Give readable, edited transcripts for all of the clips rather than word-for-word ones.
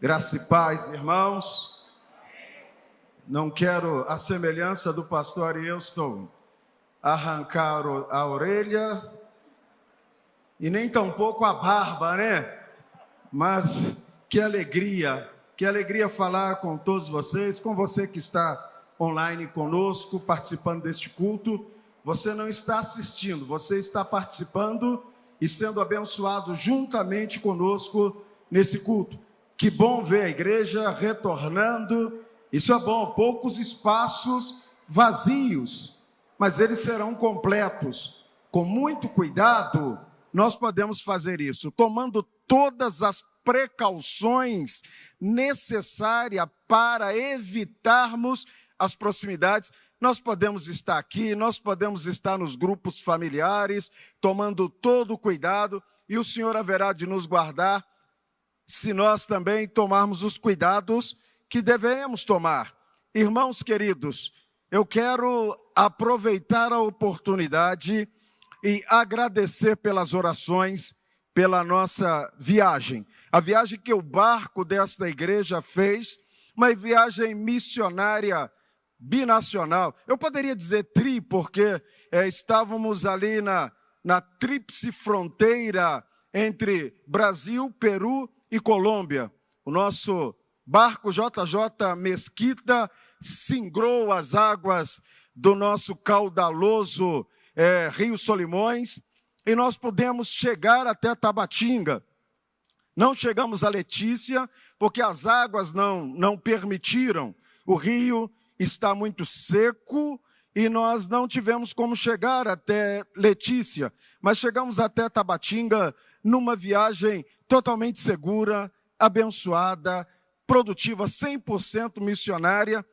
Graça e paz, irmãos. Não quero, a semelhança do pastor Euston, arrancar a orelha e nem tampouco a barba, né? Mas que alegria falar com todos vocês, com você que está online conosco, participando deste culto. Você não está assistindo, você está participando e sendo abençoado juntamente conosco nesse culto. Que bom ver a igreja retornando. Isso é bom, poucos espaços vazios, mas eles serão completos. Com muito cuidado, nós podemos fazer isso, tomando todas as precauções necessárias para evitarmos as proximidades. Nós podemos estar aqui, nós podemos estar nos grupos familiares, tomando todo o cuidado, e o Senhor haverá de nos guardar, se nós também tomarmos os cuidados que devemos tomar. Irmãos queridos, eu quero aproveitar a oportunidade e agradecer pelas orações, pela nossa viagem. A viagem que o barco desta igreja fez, uma viagem missionária binacional. Eu poderia dizer porque estávamos ali na tríplice fronteira entre Brasil, Peru e Colômbia. O nosso barco JJ Mesquita singrou as águas do nosso caudaloso Rio Solimões e nós pudemos chegar até Tabatinga. Não chegamos a Letícia porque as águas não permitiram. O rio está muito seco e nós não tivemos como chegar até Letícia, mas chegamos até Tabatinga numa viagem totalmente segura, abençoada, produtiva, 100% missionária.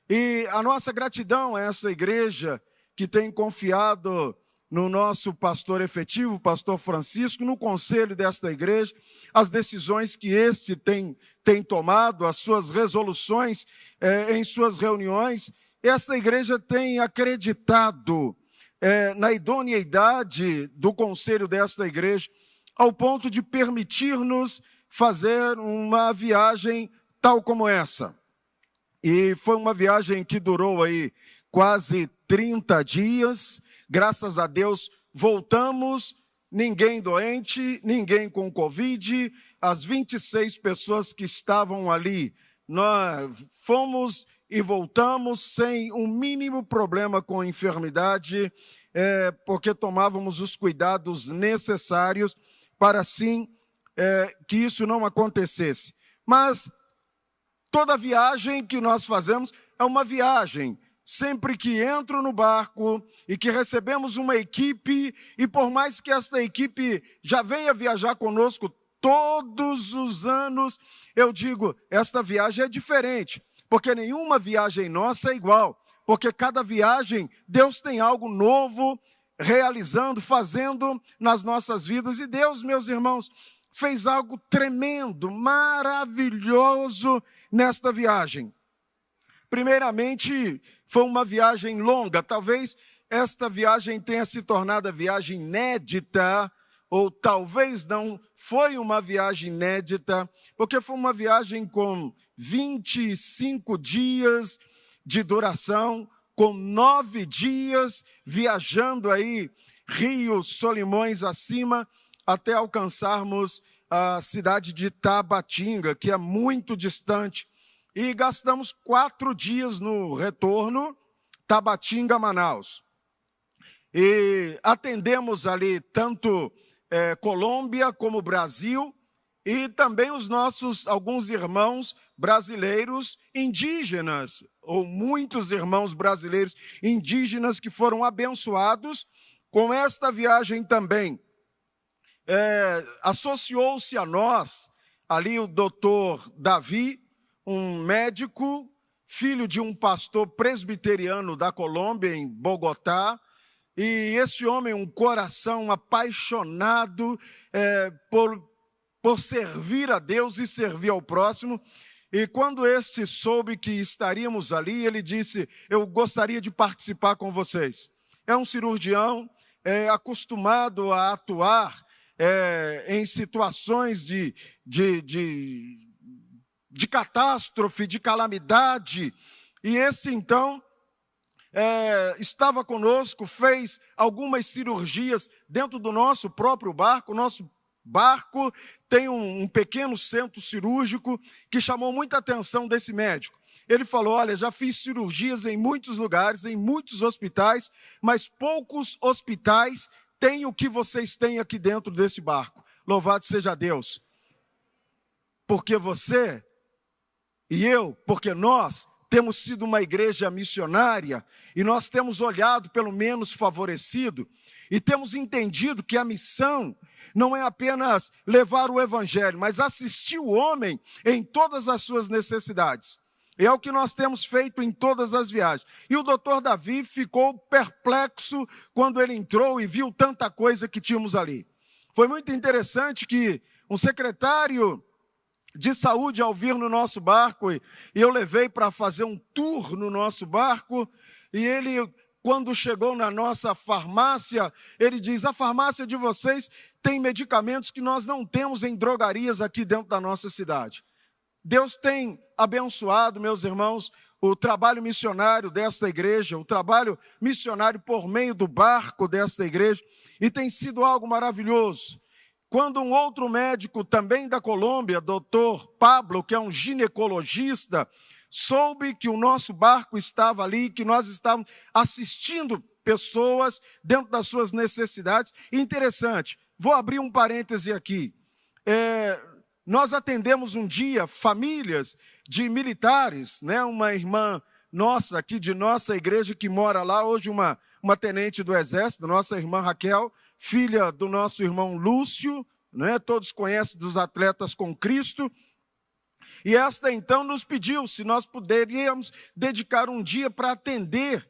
E a nossa gratidão a essa igreja que tem confiado no nosso pastor efetivo, o pastor Francisco, no conselho desta igreja, as decisões que este tem tomado, as suas resoluções em suas reuniões. Esta igreja tem acreditado na idoneidade do conselho desta igreja, ao ponto de permitir-nos fazer uma viagem tal como essa. E foi uma viagem que durou aí quase 30 dias, graças a Deus voltamos, ninguém doente, ninguém com Covid, as 26 pessoas que estavam ali, nós fomos e voltamos sem um mínimo problema com enfermidade, porque tomávamos os cuidados necessários para assim que isso não acontecesse. Mas toda viagem que nós fazemos é uma viagem. Sempre que entro no barco e que recebemos uma equipe, e por mais que esta equipe já venha viajar conosco todos os anos, eu digo, esta viagem é diferente, porque nenhuma viagem nossa é igual, porque cada viagem Deus tem algo novo realizando, fazendo nas nossas vidas, e Deus, meus irmãos, fez algo tremendo, maravilhoso nesta viagem. Primeiramente, foi uma viagem longa, talvez esta viagem tenha se tornado a viagem inédita, ou talvez não foi uma viagem inédita, porque foi uma viagem com 25 dias de duração, com 9 dias viajando aí, Rio Solimões acima, até alcançarmos a cidade de Tabatinga, que é muito distante. E gastamos 4 dias no retorno, Tabatinga, Manaus. E atendemos ali tanto Colômbia como Brasil, e também os nossos, alguns irmãos brasileiros indígenas, ou muitos irmãos brasileiros indígenas que foram abençoados com esta viagem também. Associou-se a nós ali o doutor Davi, um médico, filho de um pastor presbiteriano da Colômbia, em Bogotá, e este homem, um coração apaixonado por servir a Deus e servir ao próximo. E quando este soube que estaríamos ali, ele disse, eu gostaria de participar com vocês. É um cirurgião acostumado a atuar em situações de de catástrofe, de calamidade. E esse então estava conosco, fez algumas cirurgias dentro do nosso próprio barco. Nosso barco tem um pequeno centro cirúrgico que chamou muita atenção desse médico. Ele falou: olha, já fiz cirurgias em muitos lugares, em muitos hospitais, mas poucos hospitais têm o que vocês têm aqui dentro desse barco. Louvado seja Deus. Porque você e eu, porque nós temos sido uma igreja missionária e nós temos olhado pelo menos favorecido e temos entendido que a missão não é apenas levar o evangelho, mas assistir o homem em todas as suas necessidades. É o que nós temos feito em todas as viagens. E o doutor Davi ficou perplexo quando ele entrou e viu tanta coisa que tínhamos ali. Foi muito interessante que um secretário de saúde, ao vir no nosso barco, e eu levei para fazer um tour no nosso barco, e ele, quando chegou na nossa farmácia, ele diz: a farmácia de vocês tem medicamentos que nós não temos em drogarias aqui dentro da nossa cidade. Deus tem abençoado, meus irmãos, o trabalho missionário desta igreja, o trabalho missionário por meio do barco desta igreja, e tem sido algo maravilhoso. Quando um outro médico, também da Colômbia, doutor Pablo, que é um ginecologista, soube que o nosso barco estava ali, que nós estávamos assistindo pessoas dentro das suas necessidades. Interessante, vou abrir um parêntese aqui. Nós atendemos um dia famílias de militares, né? Uma irmã nossa aqui de nossa igreja que mora lá, hoje uma tenente do Exército, nossa irmã Raquel, filha do nosso irmão Lúcio, né? Todos conhecem dos Atletas com Cristo. E esta então nos pediu se nós poderíamos dedicar um dia para atender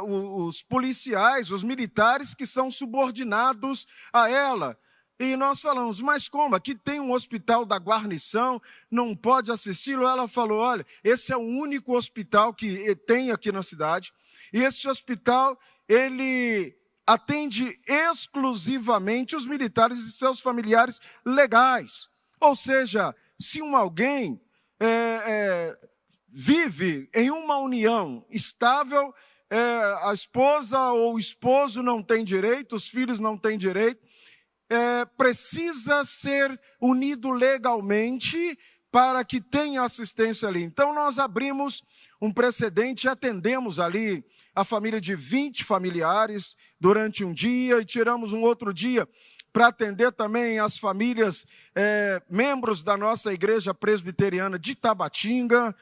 os policiais, os militares que são subordinados a ela. E nós falamos: mas como? Aqui tem um hospital da guarnição, não pode assisti-lo? Ela falou: olha, esse é o único hospital que tem aqui na cidade, e esse hospital, ele atende exclusivamente os militares e seus familiares legais. Ou seja, se alguém vive em uma união estável, a esposa ou o esposo não tem direito, os filhos não têm direito, precisa ser unido legalmente para que tenha assistência ali. Então nós abrimos um precedente e atendemos ali a família de 20 familiares durante um dia, e tiramos um outro dia para atender também as famílias, membros da nossa igreja presbiteriana de Tabatinga,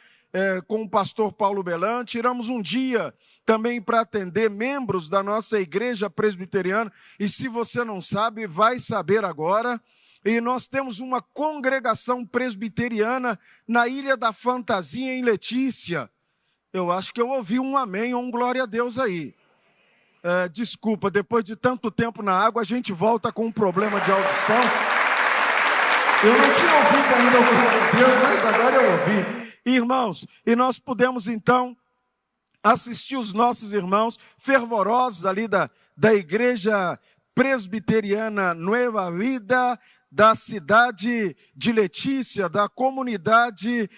com o pastor Paulo Belan. Tiramos um dia também para atender membros da nossa igreja presbiteriana, e se você não sabe, vai saber agora. E nós temos uma congregação presbiteriana na Ilha da Fantasia, em Letícia. Eu acho que eu ouvi um amém ou um glória a Deus aí. Desculpa, depois de tanto tempo na água, a gente volta com um problema de audição. Eu não tinha ouvido ainda o glória a Deus, mas agora eu ouvi. Irmãos, e nós pudemos então assistir os nossos irmãos fervorosos ali da igreja presbiteriana Nueva Vida, da cidade de Letícia, da comunidade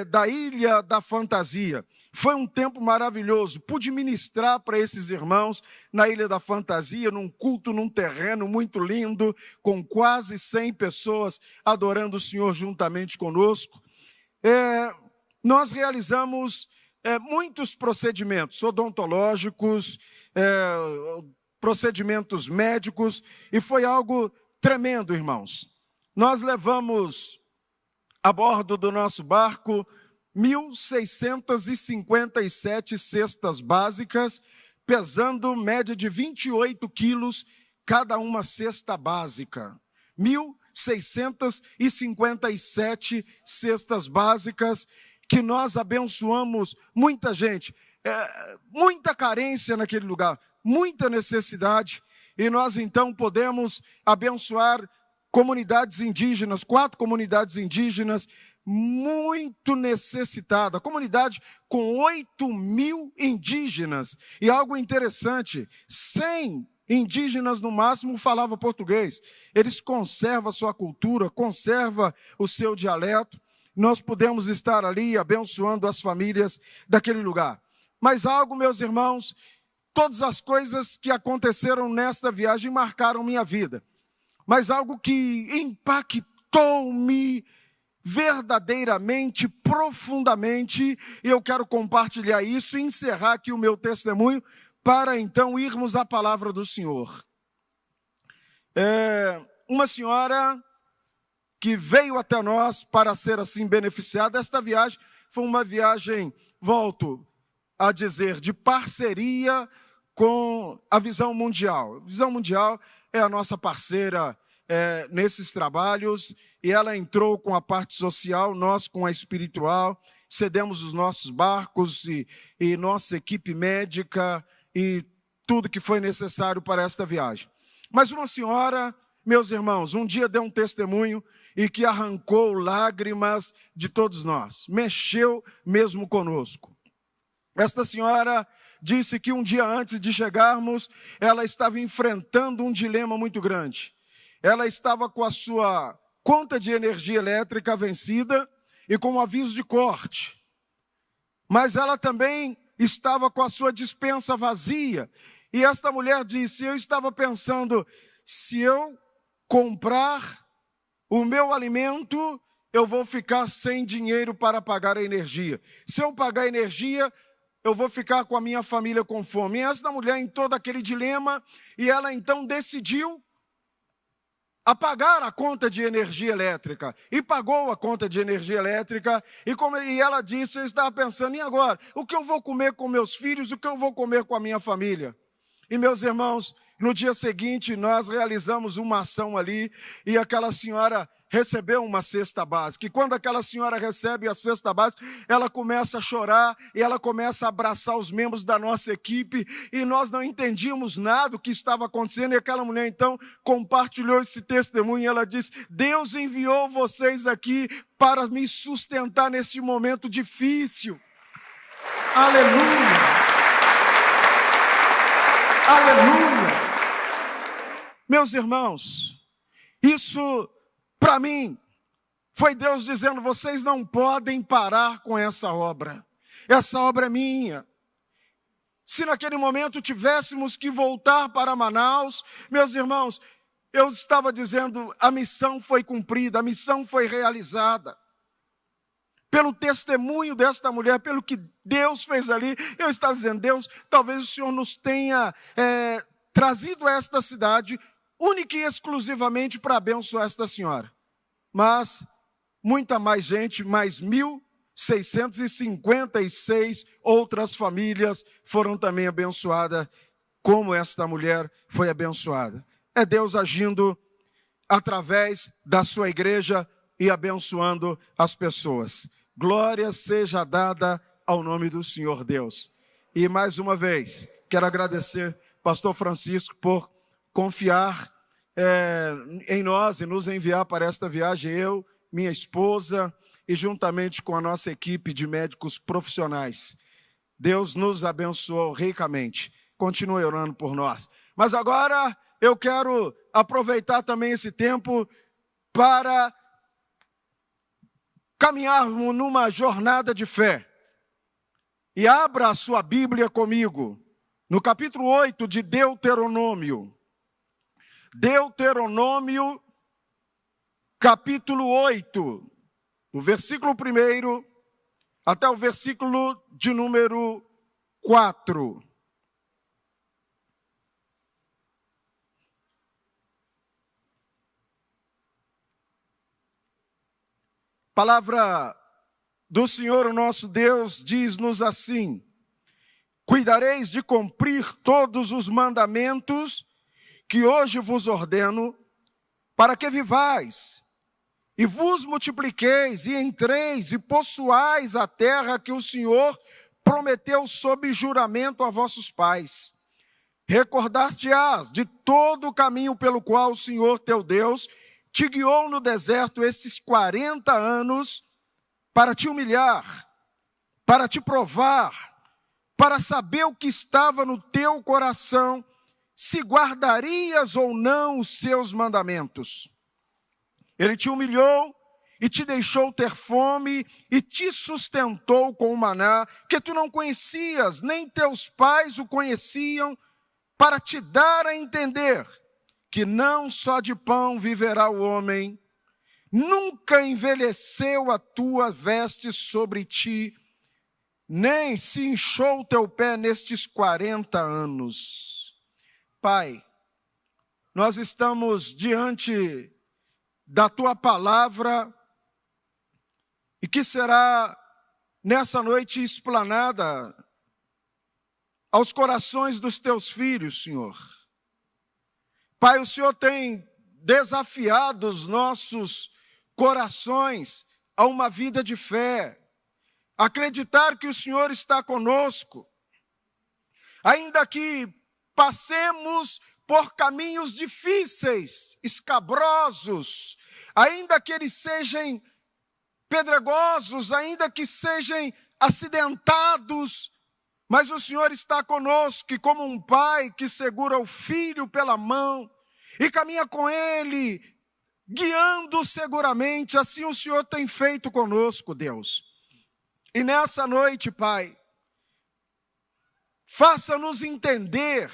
da Ilha da Fantasia. Foi um tempo maravilhoso. Pude ministrar para esses irmãos na Ilha da Fantasia, num culto, num terreno muito lindo, com quase 100 pessoas adorando o Senhor juntamente conosco. Nós realizamos muitos procedimentos odontológicos, procedimentos médicos, e foi algo tremendo, irmãos. Nós levamos a bordo do nosso barco 1.657 cestas básicas, pesando média de 28 quilos cada uma cesta básica. 1.657 cestas básicas, que nós abençoamos muita gente, muita carência naquele lugar, muita necessidade, e nós então podemos abençoar comunidades indígenas, 4 comunidades indígenas, muito necessitada, comunidade com 8.000 indígenas, e algo interessante, 100 indígenas no máximo falavam português. Eles conservam a sua cultura, conservam o seu dialeto, nós pudemos estar ali abençoando as famílias daquele lugar. Mas algo, meus irmãos, todas as coisas que aconteceram nesta viagem marcaram minha vida. Mas algo que impactou-me verdadeiramente, profundamente, e eu quero compartilhar isso e encerrar aqui o meu testemunho, para então irmos à palavra do Senhor. Uma senhora que veio até nós para ser assim beneficiada. Esta viagem foi uma viagem, volto a dizer, de parceria com a Visão Mundial. A Visão Mundial é a nossa parceira nesses trabalhos, e ela entrou com a parte social, nós com a espiritual, cedemos os nossos barcos e nossa equipe médica e tudo que foi necessário para esta viagem. Mas uma senhora, meus irmãos, um dia deu um testemunho e que arrancou lágrimas de todos nós, mexeu mesmo conosco. Esta senhora disse que um dia antes de chegarmos, ela estava enfrentando um dilema muito grande. Ela estava com a sua conta de energia elétrica vencida e com um aviso de corte. Mas ela também estava com a sua despensa vazia. E esta mulher disse: eu estava pensando, se eu comprar o meu alimento, eu vou ficar sem dinheiro para pagar a energia. Se eu pagar a energia, eu vou ficar com a minha família com fome. E esta mulher em todo aquele dilema, e ela então decidiu pagar a conta de energia elétrica. E pagou a conta de energia elétrica. E ela disse: eu estava pensando, e agora? O que eu vou comer com meus filhos? O que eu vou comer com a minha família? E meus irmãos, no dia seguinte nós realizamos uma ação ali, e aquela senhora recebeu uma cesta básica. E quando aquela senhora recebe a cesta básica, ela começa a chorar e ela começa a abraçar os membros da nossa equipe, e nós não entendíamos nada do que estava acontecendo. E aquela mulher então compartilhou esse testemunho, e ela disse: Deus enviou vocês aqui para me sustentar nesse momento difícil. Aleluia! Aleluia! Meus irmãos, isso para mim foi Deus dizendo: vocês não podem parar com essa obra é minha. Se naquele momento tivéssemos que voltar para Manaus, meus irmãos, eu estava dizendo, a missão foi cumprida, a missão foi realizada. Pelo testemunho desta mulher, pelo que Deus fez ali, eu estava dizendo: Deus, talvez o Senhor nos tenha trazido a esta cidade única e exclusivamente para abençoar esta senhora. Mas muita mais gente, mais 1.656 outras famílias foram também abençoadas, como esta mulher foi abençoada. É Deus agindo através da sua igreja e abençoando as pessoas. Glória seja dada ao nome do Senhor Deus. E mais uma vez, quero agradecer pastor Francisco por confiar em nós e nos enviar para esta viagem, eu, minha esposa e juntamente com a nossa equipe de médicos profissionais. Deus nos abençoou ricamente. Continue orando por nós. Mas agora eu quero aproveitar também esse tempo para caminharmos numa jornada de fé. E abra a sua Bíblia comigo, no capítulo 8 de Deuteronômio. Deuteronômio, capítulo 8, do versículo 1 até o versículo de número 4. Palavra do Senhor, o nosso Deus, diz-nos assim: cuidareis de cumprir todos os mandamentos que hoje vos ordeno, para que vivais, e vos multipliqueis, e entreis, e possuais a terra que o Senhor prometeu sob juramento a vossos pais. Recordar-te-ás de todo o caminho pelo qual o Senhor teu Deus te guiou no deserto esses 40 anos, para te humilhar, para te provar, para saber o que estava no teu coração, se guardarias ou não os seus mandamentos. Ele te humilhou e te deixou ter fome, e te sustentou com o maná, que tu não conhecias, nem teus pais o conheciam, para te dar a entender que não só de pão viverá o homem. Nunca envelheceu a tua veste sobre ti, nem se inchou o teu pé nestes 40 anos. Pai, nós estamos diante da tua palavra, e que será nessa noite explanada aos corações dos teus filhos, Senhor. Pai, o Senhor tem desafiado os nossos corações a uma vida de fé, acreditar que o Senhor está conosco, ainda que passemos por caminhos difíceis, escabrosos, ainda que eles sejam pedregosos, ainda que sejam acidentados, mas o Senhor está conosco, e como um pai que segura o filho pela mão e caminha com ele, guiando seguramente, assim o Senhor tem feito conosco, Deus. E nessa noite, Pai, faça-nos entender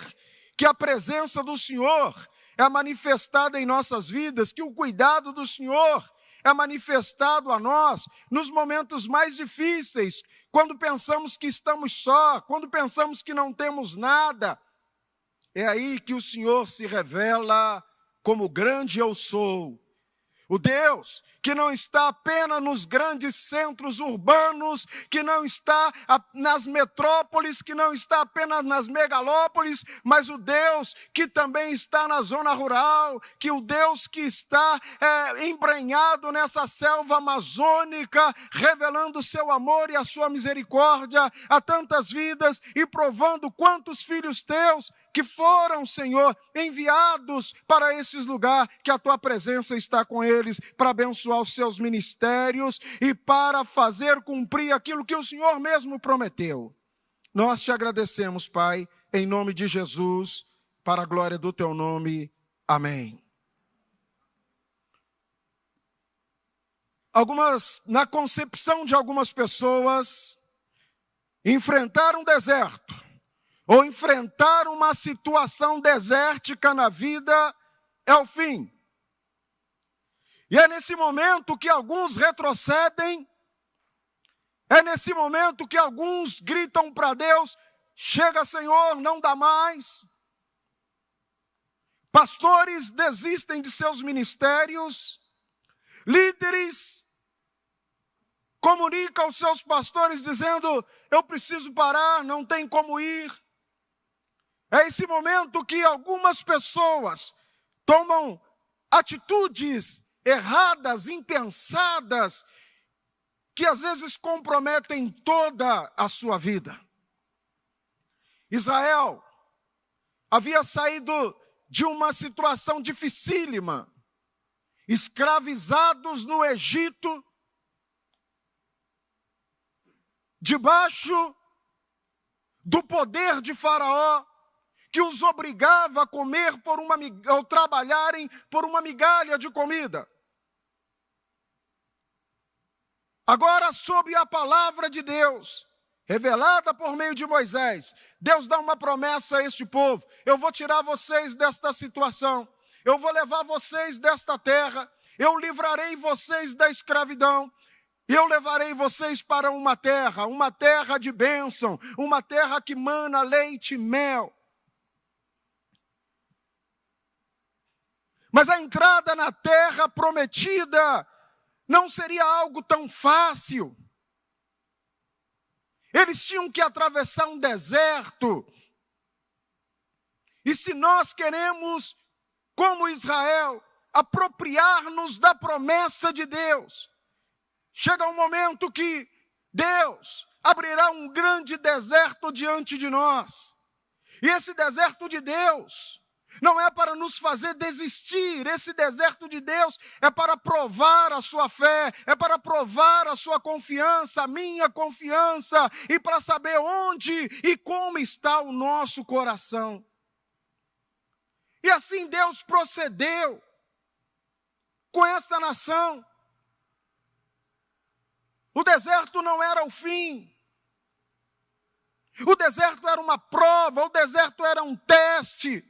que a presença do Senhor é manifestada em nossas vidas, que o cuidado do Senhor é manifestado a nós nos momentos mais difíceis, quando pensamos que estamos só, quando pensamos que não temos nada. É aí que o Senhor se revela como grande eu sou. O Deus que não está apenas nos grandes centros urbanos, que não está nas metrópoles, que não está apenas nas megalópolis, mas o Deus que também está na zona rural, que o Deus que está embrenhado nessa selva amazônica, revelando o seu amor e a sua misericórdia a tantas vidas e provando quantos filhos teus que foram, Senhor, enviados para esses lugares, que a tua presença está com eles, para abençoar os seus ministérios e para fazer cumprir aquilo que o Senhor mesmo prometeu. Nós te agradecemos, Pai, em nome de Jesus, para a glória do teu nome. Amém. Na concepção de algumas pessoas, enfrentar um deserto, ou enfrentar uma situação desértica na vida é o fim. E é nesse momento que alguns retrocedem, é nesse momento que alguns gritam para Deus: chega, Senhor, não dá mais. Pastores desistem de seus ministérios, líderes comunicam aos seus pastores dizendo: eu preciso parar, não tem como ir. É esse momento que algumas pessoas tomam atitudes erradas, impensadas, que às vezes comprometem toda a sua vida. Israel havia saído de uma situação dificílima, escravizados no Egito, debaixo do poder de Faraó, que os obrigava a comer ou trabalharem por uma migalha de comida. Agora, sob a palavra de Deus, revelada por meio de Moisés, Deus dá uma promessa a este povo: eu vou tirar vocês desta situação, eu vou levar vocês desta terra, eu livrarei vocês da escravidão, eu levarei vocês para uma terra de bênção, uma terra que mana leite e mel. Mas a entrada na terra prometida não seria algo tão fácil. Eles tinham que atravessar um deserto. E se nós queremos, como Israel, apropriar-nos da promessa de Deus, chega um momento que Deus abrirá um grande deserto diante de nós. E esse deserto de Deus não é para nos fazer desistir. Esse deserto de Deus é para provar a sua fé, é para provar a sua confiança, a minha confiança, e para saber onde e como está o nosso coração. E assim Deus procedeu com esta nação. O deserto não era o fim. O deserto era uma prova, o deserto era um teste.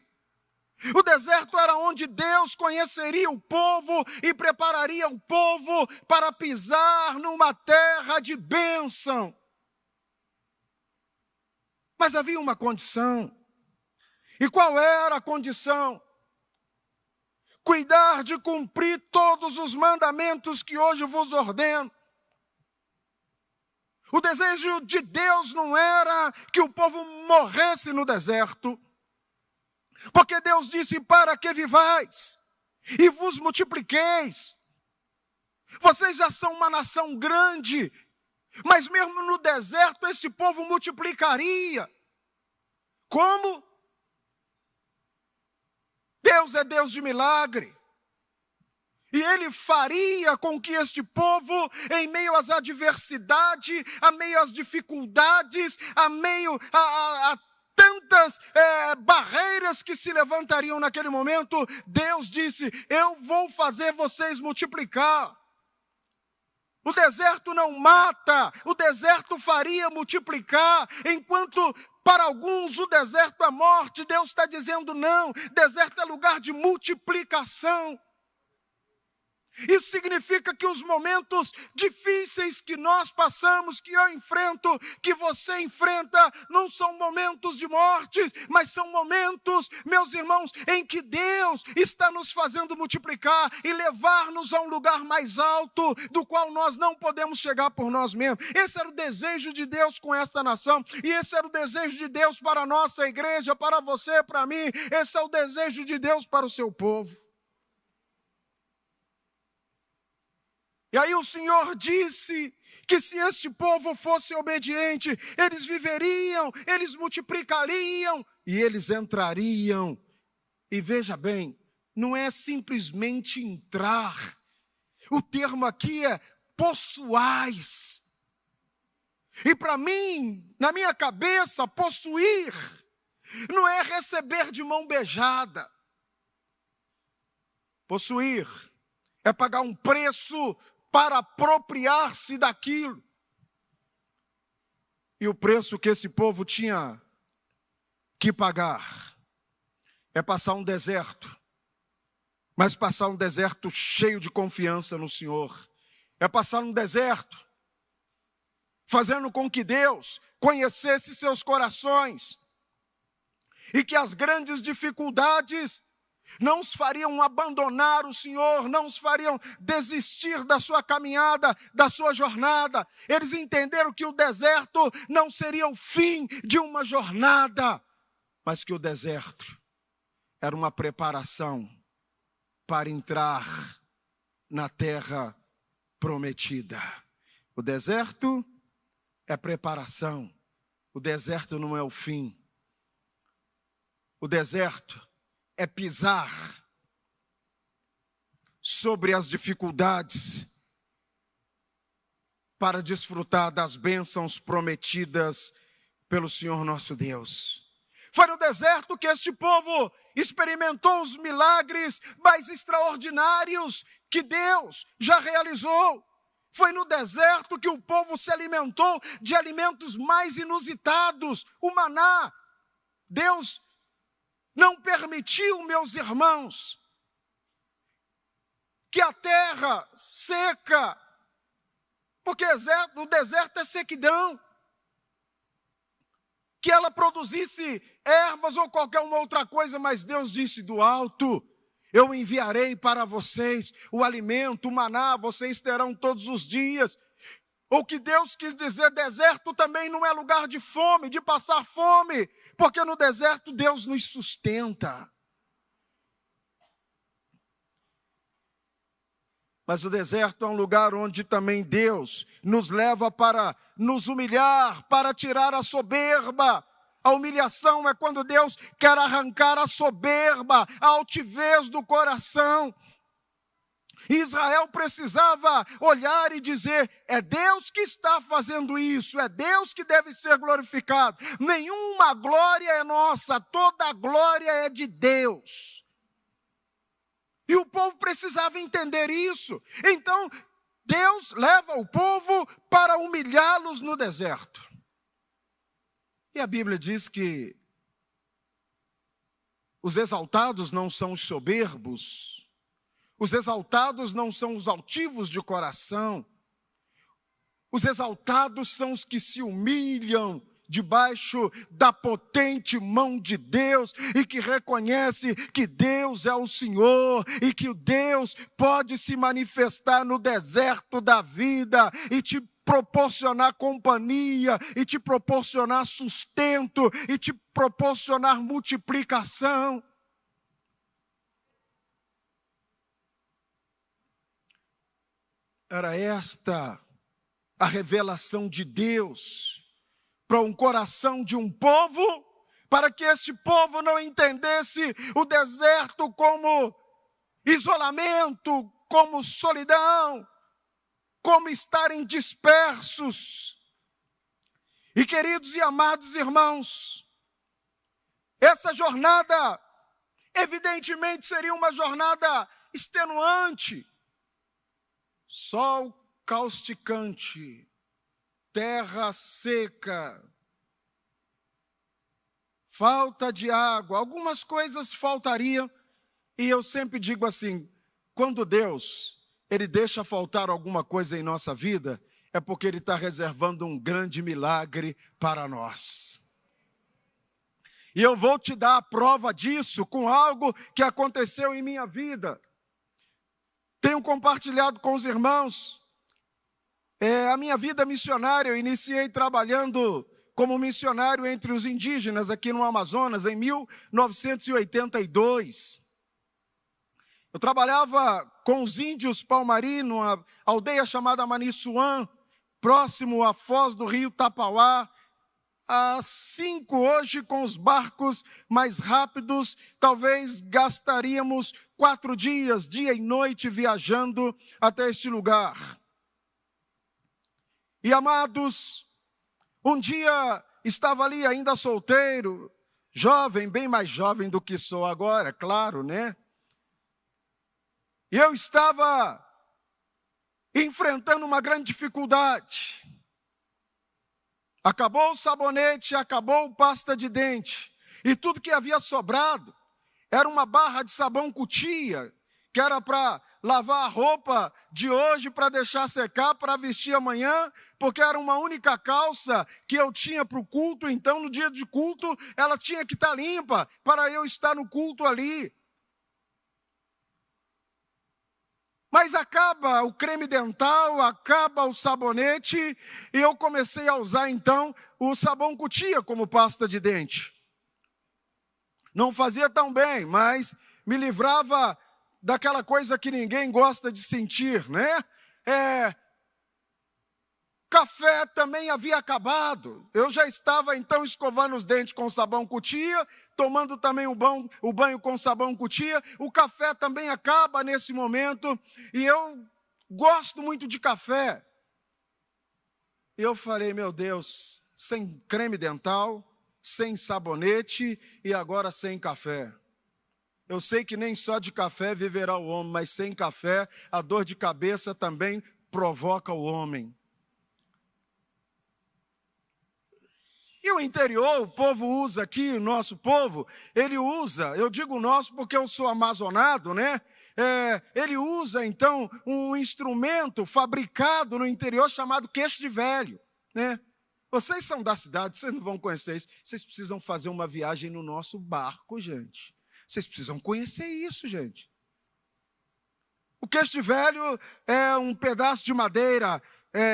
O deserto era onde Deus conheceria o povo e prepararia o povo para pisar numa terra de bênção. Mas havia uma condição. E qual era a condição? Cuidar de cumprir todos os mandamentos que hoje vos ordeno. O desejo de Deus não era que o povo morresse no deserto, porque Deus disse: para que vivais e vos multipliqueis. Vocês já são uma nação grande, mas mesmo no deserto esse povo multiplicaria. Como? Deus é Deus de milagre. E Ele faria com que este povo, em meio às adversidades, a meio às dificuldades, a meio a tantas barreiras que se levantariam naquele momento, Deus disse: eu vou fazer vocês multiplicar. O deserto não mata, o deserto faria multiplicar, enquanto para alguns o deserto é morte, Deus está dizendo não, deserto é lugar de multiplicação. Isso significa que os momentos difíceis que nós passamos, que eu enfrento, que você enfrenta, não são momentos de morte, mas são momentos, meus irmãos, em que Deus está nos fazendo multiplicar e levar-nos a um lugar mais alto, do qual nós não podemos chegar por nós mesmos. Esse era o desejo de Deus com esta nação, e esse era o desejo de Deus para a nossa igreja, para você, para mim. Esse é o desejo de Deus para o seu povo. E aí o Senhor disse que se este povo fosse obediente, eles viveriam, eles multiplicariam e eles entrariam. E veja bem, não é simplesmente entrar. O termo aqui é possuais. E para mim, na minha cabeça, possuir não é receber de mão beijada. Possuir é pagar um preço para apropriar-se daquilo. E o preço que esse povo tinha que pagar é passar um deserto, mas passar um deserto cheio de confiança no Senhor. É passar um deserto fazendo com que Deus conhecesse seus corações e que as grandes dificuldades não os fariam abandonar o Senhor, não os fariam desistir da sua caminhada, da sua jornada. Eles entenderam que o deserto não seria o fim de uma jornada, mas que o deserto era uma preparação para entrar na terra prometida. O deserto é preparação, o deserto não é o fim. O deserto é pisar sobre as dificuldades para desfrutar das bênçãos prometidas pelo Senhor nosso Deus. Foi no deserto que este povo experimentou os milagres mais extraordinários que Deus já realizou. Foi no deserto que o povo se alimentou de alimentos mais inusitados, o maná. Deus não permitiu, meus irmãos, que a terra seca, porque o deserto é sequidão, que ela produzisse ervas ou qualquer uma outra coisa, mas Deus disse do alto: eu enviarei para vocês o alimento, o maná, vocês terão todos os dias. O que Deus quis dizer, deserto também não é lugar de fome, de passar fome, porque no deserto Deus nos sustenta. Mas o deserto é um lugar onde também Deus nos leva para nos humilhar, para tirar a soberba. A humilhação é quando Deus quer arrancar a soberba, a altivez do coração. Israel precisava olhar e dizer: é Deus que está fazendo isso, é Deus que deve ser glorificado. Nenhuma glória é nossa, toda a glória é de Deus. E o povo precisava entender isso. Então, Deus leva o povo para humilhá-los no deserto. E a Bíblia diz que os exaltados não são os soberbos, os exaltados não são os altivos de coração, os exaltados são os que se humilham debaixo da potente mão de Deus e que reconhece que Deus é o Senhor e que Deus pode se manifestar no deserto da vida e te proporcionar companhia e te proporcionar sustento e te proporcionar multiplicação. Era esta a revelação de Deus para um coração de um povo, para que este povo não entendesse o deserto como isolamento, como solidão, como estarem dispersos. E queridos e amados irmãos, essa jornada evidentemente seria uma jornada extenuante, sol causticante, terra seca, falta de água, algumas coisas faltariam, e eu sempre digo assim, quando Deus, Ele deixa faltar alguma coisa em nossa vida, é porque Ele está reservando um grande milagre para nós. E eu vou te dar a prova disso com algo que aconteceu em minha vida. Tenho compartilhado com os irmãos. A minha vida missionária, eu iniciei trabalhando como missionário entre os indígenas aqui no Amazonas em 1982. Eu trabalhava com os índios Palmari, numa aldeia chamada Manissuã, próximo à foz do rio Tapauá. Às 5 hoje, com os barcos mais rápidos, talvez gastaríamos 4 dias, dia e noite, viajando até este lugar. E amados, um dia estava ali ainda solteiro, jovem, bem mais jovem do que sou agora, claro, né? E eu estava enfrentando uma grande dificuldade. Acabou o sabonete, acabou pasta de dente, e tudo que havia sobrado era uma barra de sabão cutia, que era para lavar a roupa de hoje, para deixar secar, para vestir amanhã, porque era uma única calça que eu tinha para o culto, então no dia de culto ela tinha que estar limpa, para eu estar no culto ali. Mas acaba o creme dental, acaba o sabonete, e eu comecei a usar então o sabão cutia como pasta de dente. Não fazia tão bem, mas me livrava daquela coisa que ninguém gosta de sentir, né? Café também havia acabado. Eu já estava então escovando os dentes com sabão cutia, tomando também o banho com sabão cutia. O café também acaba nesse momento, e eu gosto muito de café. Eu falei, meu Deus, sem creme dental, sem sabonete e agora sem café. Eu sei que nem só de café viverá o homem, mas sem café a dor de cabeça também provoca o homem. E o interior, o povo usa aqui, o nosso povo, ele usa, eu digo nosso porque eu sou amazonado, né? Ele usa, então, um instrumento fabricado no interior chamado queixo de velho, né? Vocês são da cidade, vocês não vão conhecer isso. Vocês precisam fazer uma viagem no nosso barco, gente. Vocês precisam conhecer isso, gente. O queixo de velho é um pedaço de madeira,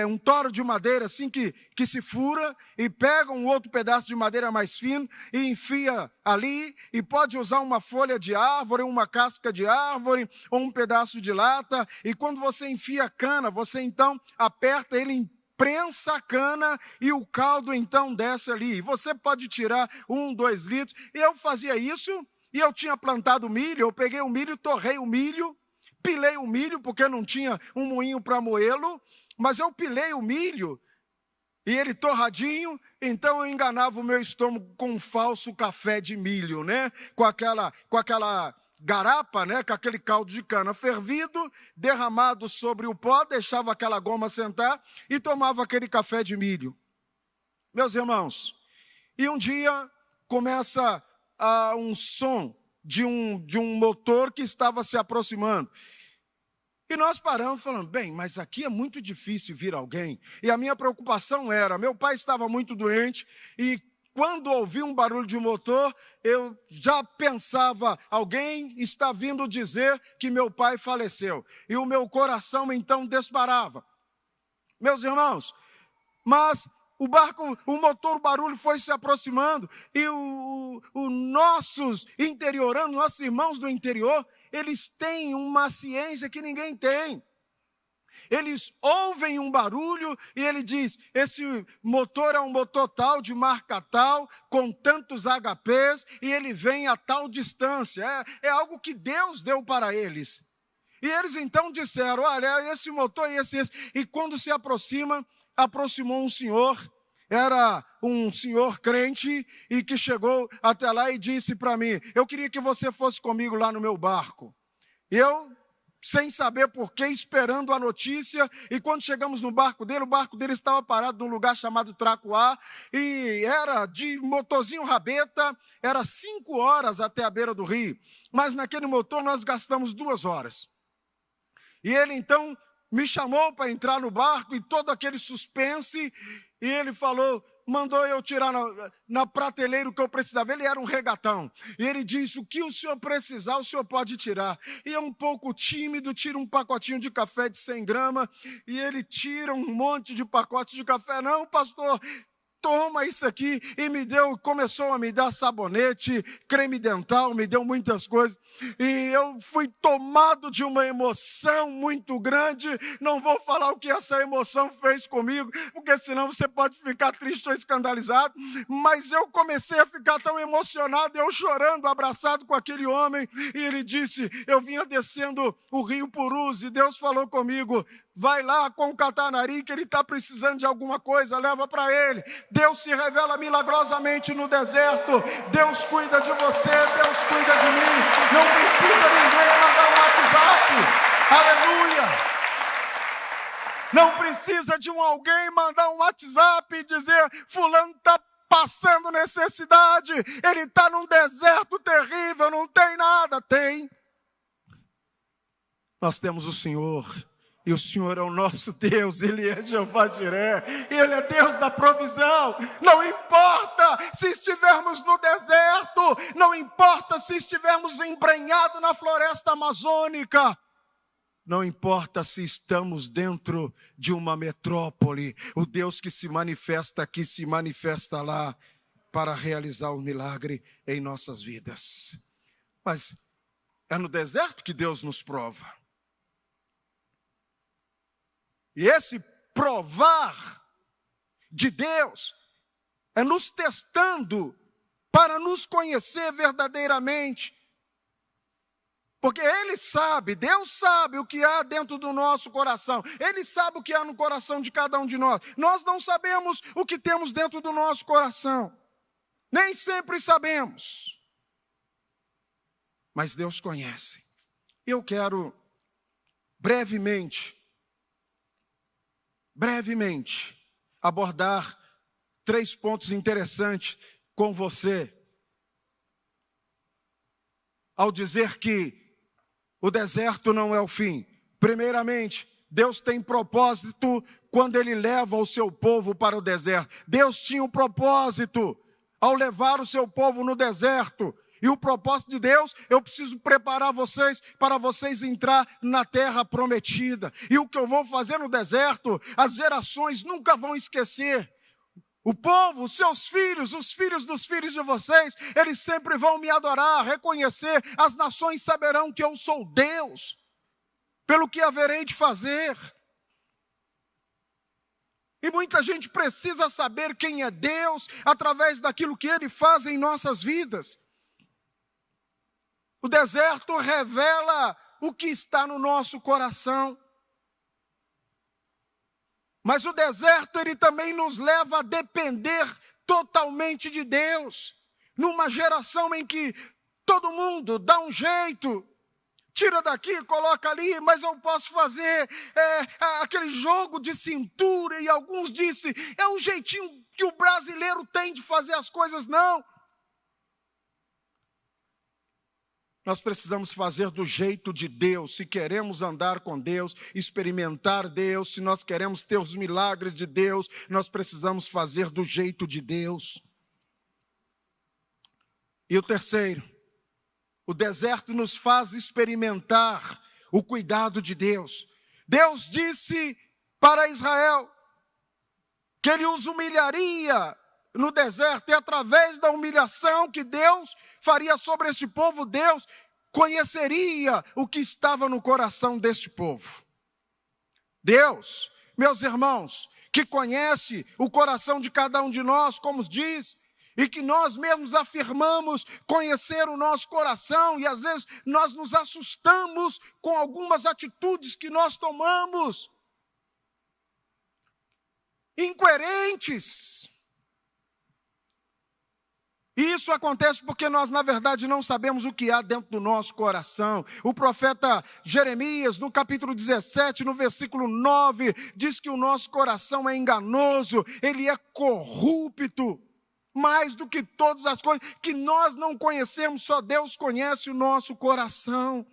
um toro de madeira assim que se fura e pega um outro pedaço de madeira mais fino e enfia ali, e pode usar uma folha de árvore, uma casca de árvore ou um pedaço de lata, e quando você enfia a cana, você então aperta ele, prensa a cana e o caldo então desce ali. E você pode tirar 1, 2 litros. Eu fazia isso e eu tinha plantado milho, eu peguei o milho, torrei o milho, pilei o milho porque não tinha um moinho para moê-lo, mas eu pilei o milho e ele torradinho, então eu enganava o meu estômago com um falso café de milho, né? Com aquela garapa, né, com aquele caldo de cana fervido, derramado sobre o pó, deixava aquela goma sentar e tomava aquele café de milho. Meus irmãos, e um dia começa um som de um motor que estava se aproximando. E nós paramos falando, bem, mas aqui é muito difícil vir alguém. E a minha preocupação era, meu pai estava muito doente e quando ouvi um barulho de motor, eu já pensava, alguém está vindo dizer que meu pai faleceu. E o meu coração então disparava. Meus irmãos, mas o barulho foi se aproximando e os nossos interioranos, nossos irmãos do interior, eles têm uma ciência que ninguém tem. Eles ouvem um barulho e ele diz, esse motor é um motor tal, de marca tal, com tantos HPs, e ele vem a tal distância. É algo que Deus deu para eles. E eles então disseram, olha, esse motor e esse. E quando se aproximou um senhor, era um senhor crente, e que chegou até lá e disse para mim, eu queria que você fosse comigo lá no meu barco. Eu, sem saber porquê, esperando a notícia, e quando chegamos no barco dele estava parado num lugar chamado Tracuá, e era de motorzinho rabeta, era 5 horas até a beira do rio, mas naquele motor nós gastamos 2 horas. E ele então me chamou para entrar no barco, e todo aquele suspense, e ele falou, mandou eu tirar na prateleira o que eu precisava. Ele era um regatão. E ele disse, o que o senhor precisar, o senhor pode tirar. E é um pouco tímido, tira um pacotinho de café de 100 gramas, e ele tira um monte de pacote de café. Não, pastor, toma isso aqui. E começou a me dar sabonete, creme dental, me deu muitas coisas. E eu fui tomado de uma emoção muito grande. Não vou falar o que essa emoção fez comigo, porque senão você pode ficar triste ou escandalizado. Mas eu comecei a ficar tão emocionado, eu chorando, abraçado com aquele homem. E ele disse, eu vinha descendo o rio Purus, e Deus falou comigo, vai lá com o Catanari, que ele está precisando de alguma coisa, leva para ele. Deus se revela milagrosamente no deserto. Deus cuida de você, Deus cuida de mim. Não precisa ninguém mandar um WhatsApp. Aleluia! Não precisa de alguém mandar um WhatsApp e dizer, fulano está passando necessidade, ele está num deserto terrível, não tem nada. Tem. Nós temos o Senhor. E o Senhor é o nosso Deus, Ele é Jeová Jiré, Ele é Deus da provisão. Não importa se estivermos no deserto, não importa se estivermos embrenhados na floresta amazônica, não importa se estamos dentro de uma metrópole, o Deus que se manifesta aqui, se manifesta lá, para realizar o milagre em nossas vidas. Mas é no deserto que Deus nos prova. E esse provar de Deus é nos testando para nos conhecer verdadeiramente. Porque Ele sabe, Deus sabe o que há dentro do nosso coração. Ele sabe o que há no coração de cada um de nós. Nós não sabemos o que temos dentro do nosso coração. Nem sempre sabemos. Mas Deus conhece. Eu quero brevemente abordar 3 pontos interessantes com você. Ao dizer que o deserto não é o fim. Primeiramente, Deus tem propósito quando Ele leva o seu povo para o deserto. Deus tinha um propósito ao levar o seu povo no deserto. E o propósito de Deus, eu preciso preparar vocês para vocês entrar na terra prometida. E o que eu vou fazer no deserto, as gerações nunca vão esquecer. O povo, os seus filhos, os filhos dos filhos de vocês, eles sempre vão me adorar, reconhecer. As nações saberão que eu sou Deus, pelo que haverei de fazer. E muita gente precisa saber quem é Deus através daquilo que Ele faz em nossas vidas. O deserto revela o que está no nosso coração. Mas o deserto, ele também nos leva a depender totalmente de Deus. Numa geração em que Todo mundo dá um jeito. Tira daqui, coloca ali, mas eu posso fazer aquele jogo de cintura. E alguns dizem, é um jeitinho que o brasileiro tem de fazer as coisas. Não. Nós precisamos fazer do jeito de Deus. Se queremos andar com Deus, experimentar Deus, se nós queremos ter os milagres de Deus, nós precisamos fazer do jeito de Deus. E o terceiro, o deserto nos faz experimentar o cuidado de Deus. Deus disse para Israel que Ele os humilharia no deserto, e através da humilhação que Deus faria sobre este povo, Deus conheceria o que estava no coração deste povo. Deus, meus irmãos, que conhece o coração de cada um de nós, como diz, e que nós mesmos afirmamos conhecer o nosso coração, e às vezes nós nos assustamos com algumas atitudes que nós tomamos, incoerentes. E isso acontece porque nós, na verdade, não sabemos o que há dentro do nosso coração. O profeta Jeremias, no capítulo 17, no versículo 9, diz que o nosso coração é enganoso, ele é corrupto. Mais do que todas as coisas que nós não conhecemos, só Deus conhece o nosso coração.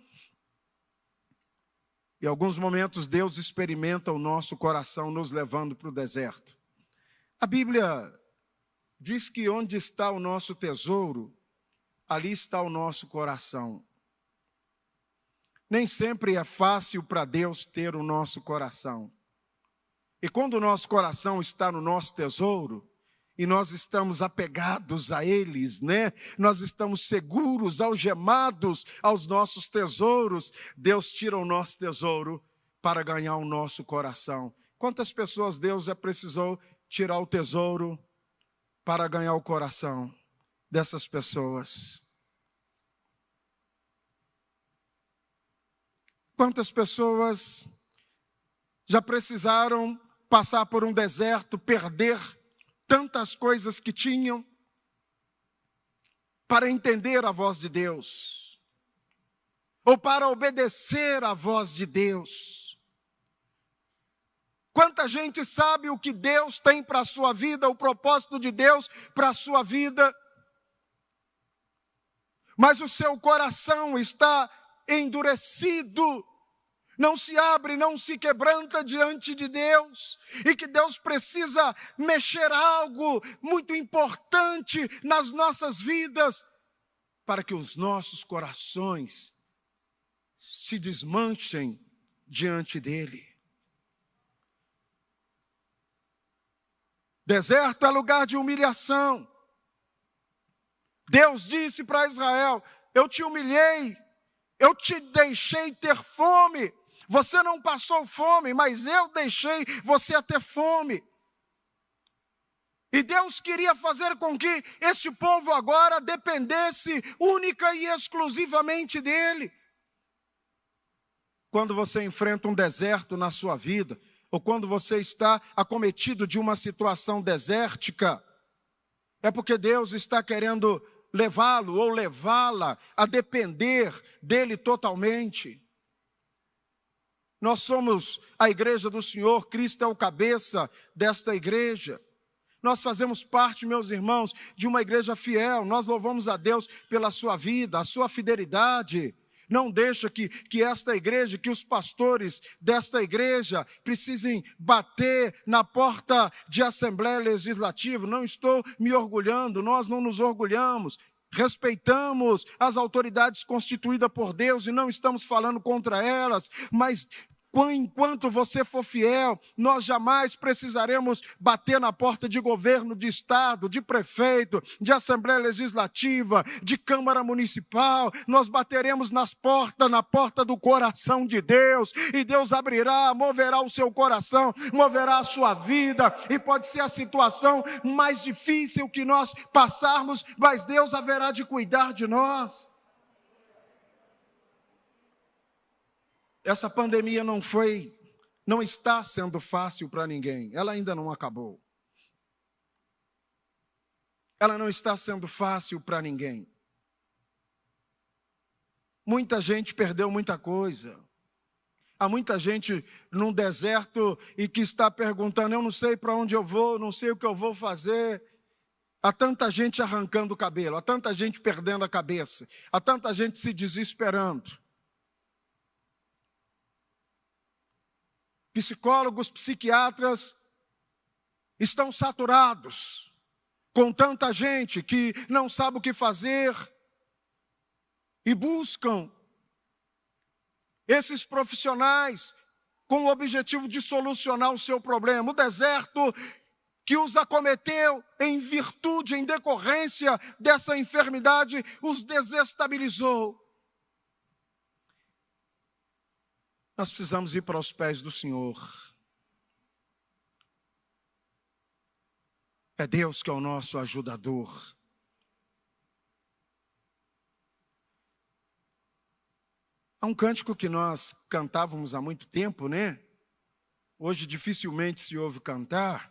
Em alguns momentos Deus experimenta o nosso coração nos levando para o deserto. A Bíblia diz que onde está o nosso tesouro, ali está o nosso coração. Nem sempre é fácil para Deus ter o nosso coração. E quando o nosso coração está no nosso tesouro, e nós estamos apegados a eles, né? Nós estamos seguros, algemados aos nossos tesouros. Deus tira o nosso tesouro para ganhar o nosso coração. Quantas pessoas Deus já precisou tirar o tesouro para ganhar o coração dessas pessoas? Quantas pessoas já precisaram passar por um deserto, perder tantas coisas que tinham, para entender a voz de Deus, ou para obedecer à voz de Deus? Quanta gente sabe o que Deus tem para a sua vida, o propósito de Deus para a sua vida, mas o seu coração está endurecido, não se abre, não se quebranta diante de Deus, e que Deus precisa mexer algo muito importante nas nossas vidas, para que os nossos corações se desmanchem diante dEle. Deserto é lugar de humilhação. Deus disse para Israel, eu te humilhei, eu te deixei ter fome. Você não passou fome, mas eu deixei você ter fome. E Deus queria fazer com que este povo agora dependesse única e exclusivamente dEle. Quando você enfrenta um deserto na sua vida, ou quando você está acometido de uma situação desértica, é porque Deus está querendo levá-lo ou levá-la a depender dEle totalmente. Nós somos a igreja do Senhor, Cristo é o cabeça desta igreja. Nós fazemos parte, meus irmãos, de uma igreja fiel. Nós louvamos a Deus pela sua vida, a sua fidelidade. Não deixa que esta igreja, que os pastores desta igreja precisem bater na porta de Assembleia Legislativa. Não estou me orgulhando, nós não nos orgulhamos. Respeitamos as autoridades constituídas por Deus e não estamos falando contra elas, mas enquanto você for fiel, nós jamais precisaremos bater na porta de governo, de estado, de prefeito, de Assembleia Legislativa, de Câmara Municipal. Nós bateremos na porta do coração de Deus, e Deus abrirá, moverá o seu coração, moverá a sua vida, e pode ser a situação mais difícil que nós passarmos, mas Deus haverá de cuidar de nós. Essa pandemia não está sendo fácil para ninguém. Ela ainda não acabou. Ela não está sendo fácil para ninguém. Muita gente perdeu muita coisa. Há muita gente num deserto e que está perguntando, eu não sei para onde eu vou, não sei o que eu vou fazer. Há tanta gente arrancando o cabelo, há tanta gente perdendo a cabeça, há tanta gente se desesperando. Psicólogos, psiquiatras estão saturados com tanta gente que não sabe o que fazer e buscam esses profissionais com o objetivo de solucionar o seu problema. O deserto que os acometeu em virtude, em decorrência dessa enfermidade, os desestabilizou. Nós precisamos ir para os pés do Senhor. É Deus que é o nosso ajudador. Há um cântico que nós cantávamos há muito tempo, né? Hoje dificilmente se ouve cantar.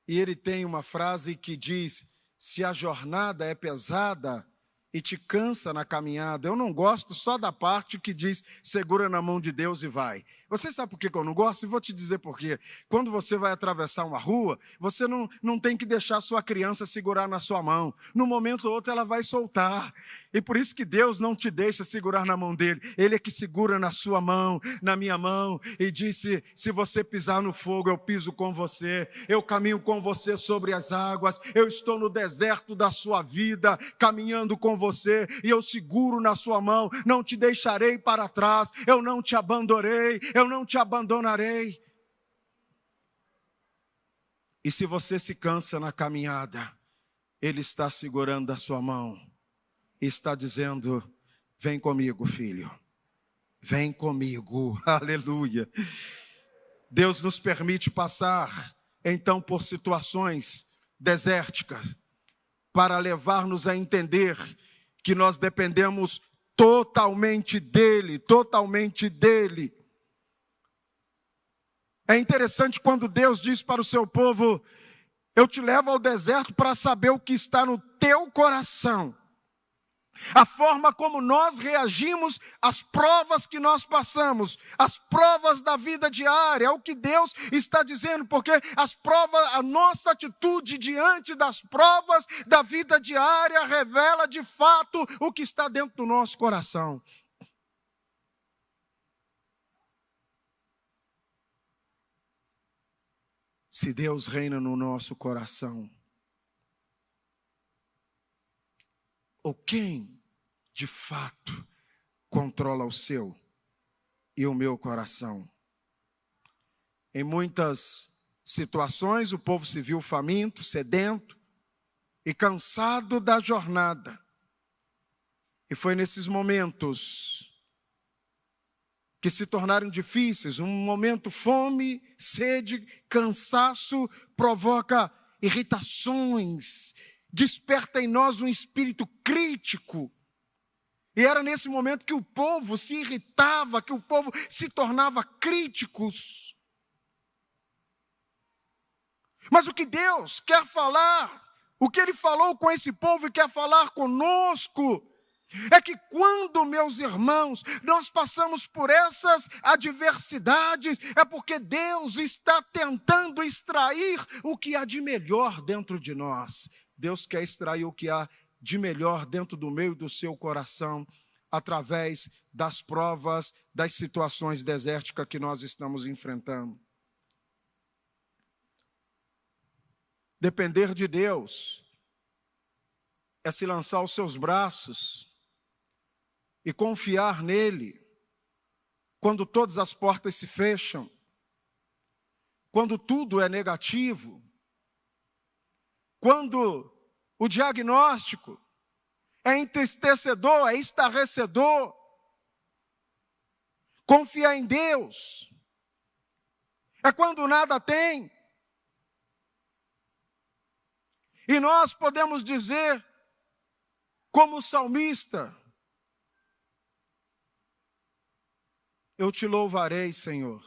E ele tem uma frase que diz, se a jornada é pesada e te cansa na caminhada. Eu não gosto só da parte que diz, segura na mão de Deus e vai. Você sabe por que eu não gosto? E vou te dizer por quê. Quando você vai atravessar uma rua, você não tem que deixar a sua criança segurar na sua mão. No momento ou outro ela vai soltar. E por isso que Deus não te deixa segurar na mão dele. Ele é que segura na sua mão, na minha mão. E disse, se você pisar no fogo, eu piso com você. Eu caminho com você sobre as águas. Eu estou no deserto da sua vida, caminhando com você. E eu seguro na sua mão. Não te deixarei para trás. Eu não te abandonarei. Eu não te abandonarei. E se você se cansa na caminhada, Ele está segurando a sua mão e está dizendo, vem comigo, filho. Vem comigo. Aleluia. Deus nos permite passar, então, por situações desérticas, para levar-nos a entender que nós dependemos totalmente dEle, totalmente dEle. É interessante quando Deus diz para o seu povo, eu te levo ao deserto para saber o que está no teu coração. A forma como nós reagimos às provas que nós passamos, as provas da vida diária, é o que Deus está dizendo, porque as provas, a nossa atitude diante das provas da vida diária revela de fato o que está dentro do nosso coração. Se Deus reina no nosso coração, ou quem, de fato, controla o seu e o meu coração? Em muitas situações, o povo se viu faminto, sedento e cansado da jornada. E foi nesses momentos que se tornaram difíceis, um momento fome, sede, cansaço, provoca irritações, desperta em nós um espírito crítico. E era nesse momento que o povo se irritava, que o povo se tornava críticos. Mas o que Deus quer falar, o que Ele falou com esse povo e quer falar conosco, é que quando, meus irmãos, nós passamos por essas adversidades, é porque Deus está tentando extrair o que há de melhor dentro de nós. Deus quer extrair o que há de melhor dentro do meio do seu coração, através das provas, das situações desérticas que nós estamos enfrentando. Depender de Deus é se lançar aos seus braços e confiar nele, quando todas as portas se fecham, quando tudo é negativo, quando o diagnóstico é entristecedor, é estarrecedor. Confiar em Deus é quando nada tem. E nós podemos dizer, como o salmista, eu te louvarei, Senhor,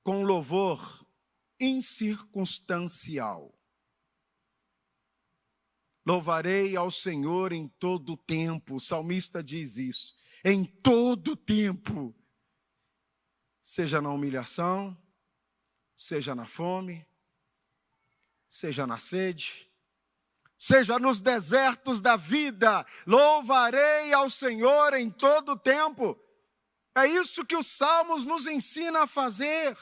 com louvor incircunstancial. Louvarei ao Senhor em todo o tempo. O salmista diz isso. Em todo o tempo. Seja na humilhação, seja na fome, seja na sede, seja nos desertos da vida, louvarei ao Senhor em todo o tempo. É isso que os Salmos nos ensinam a fazer.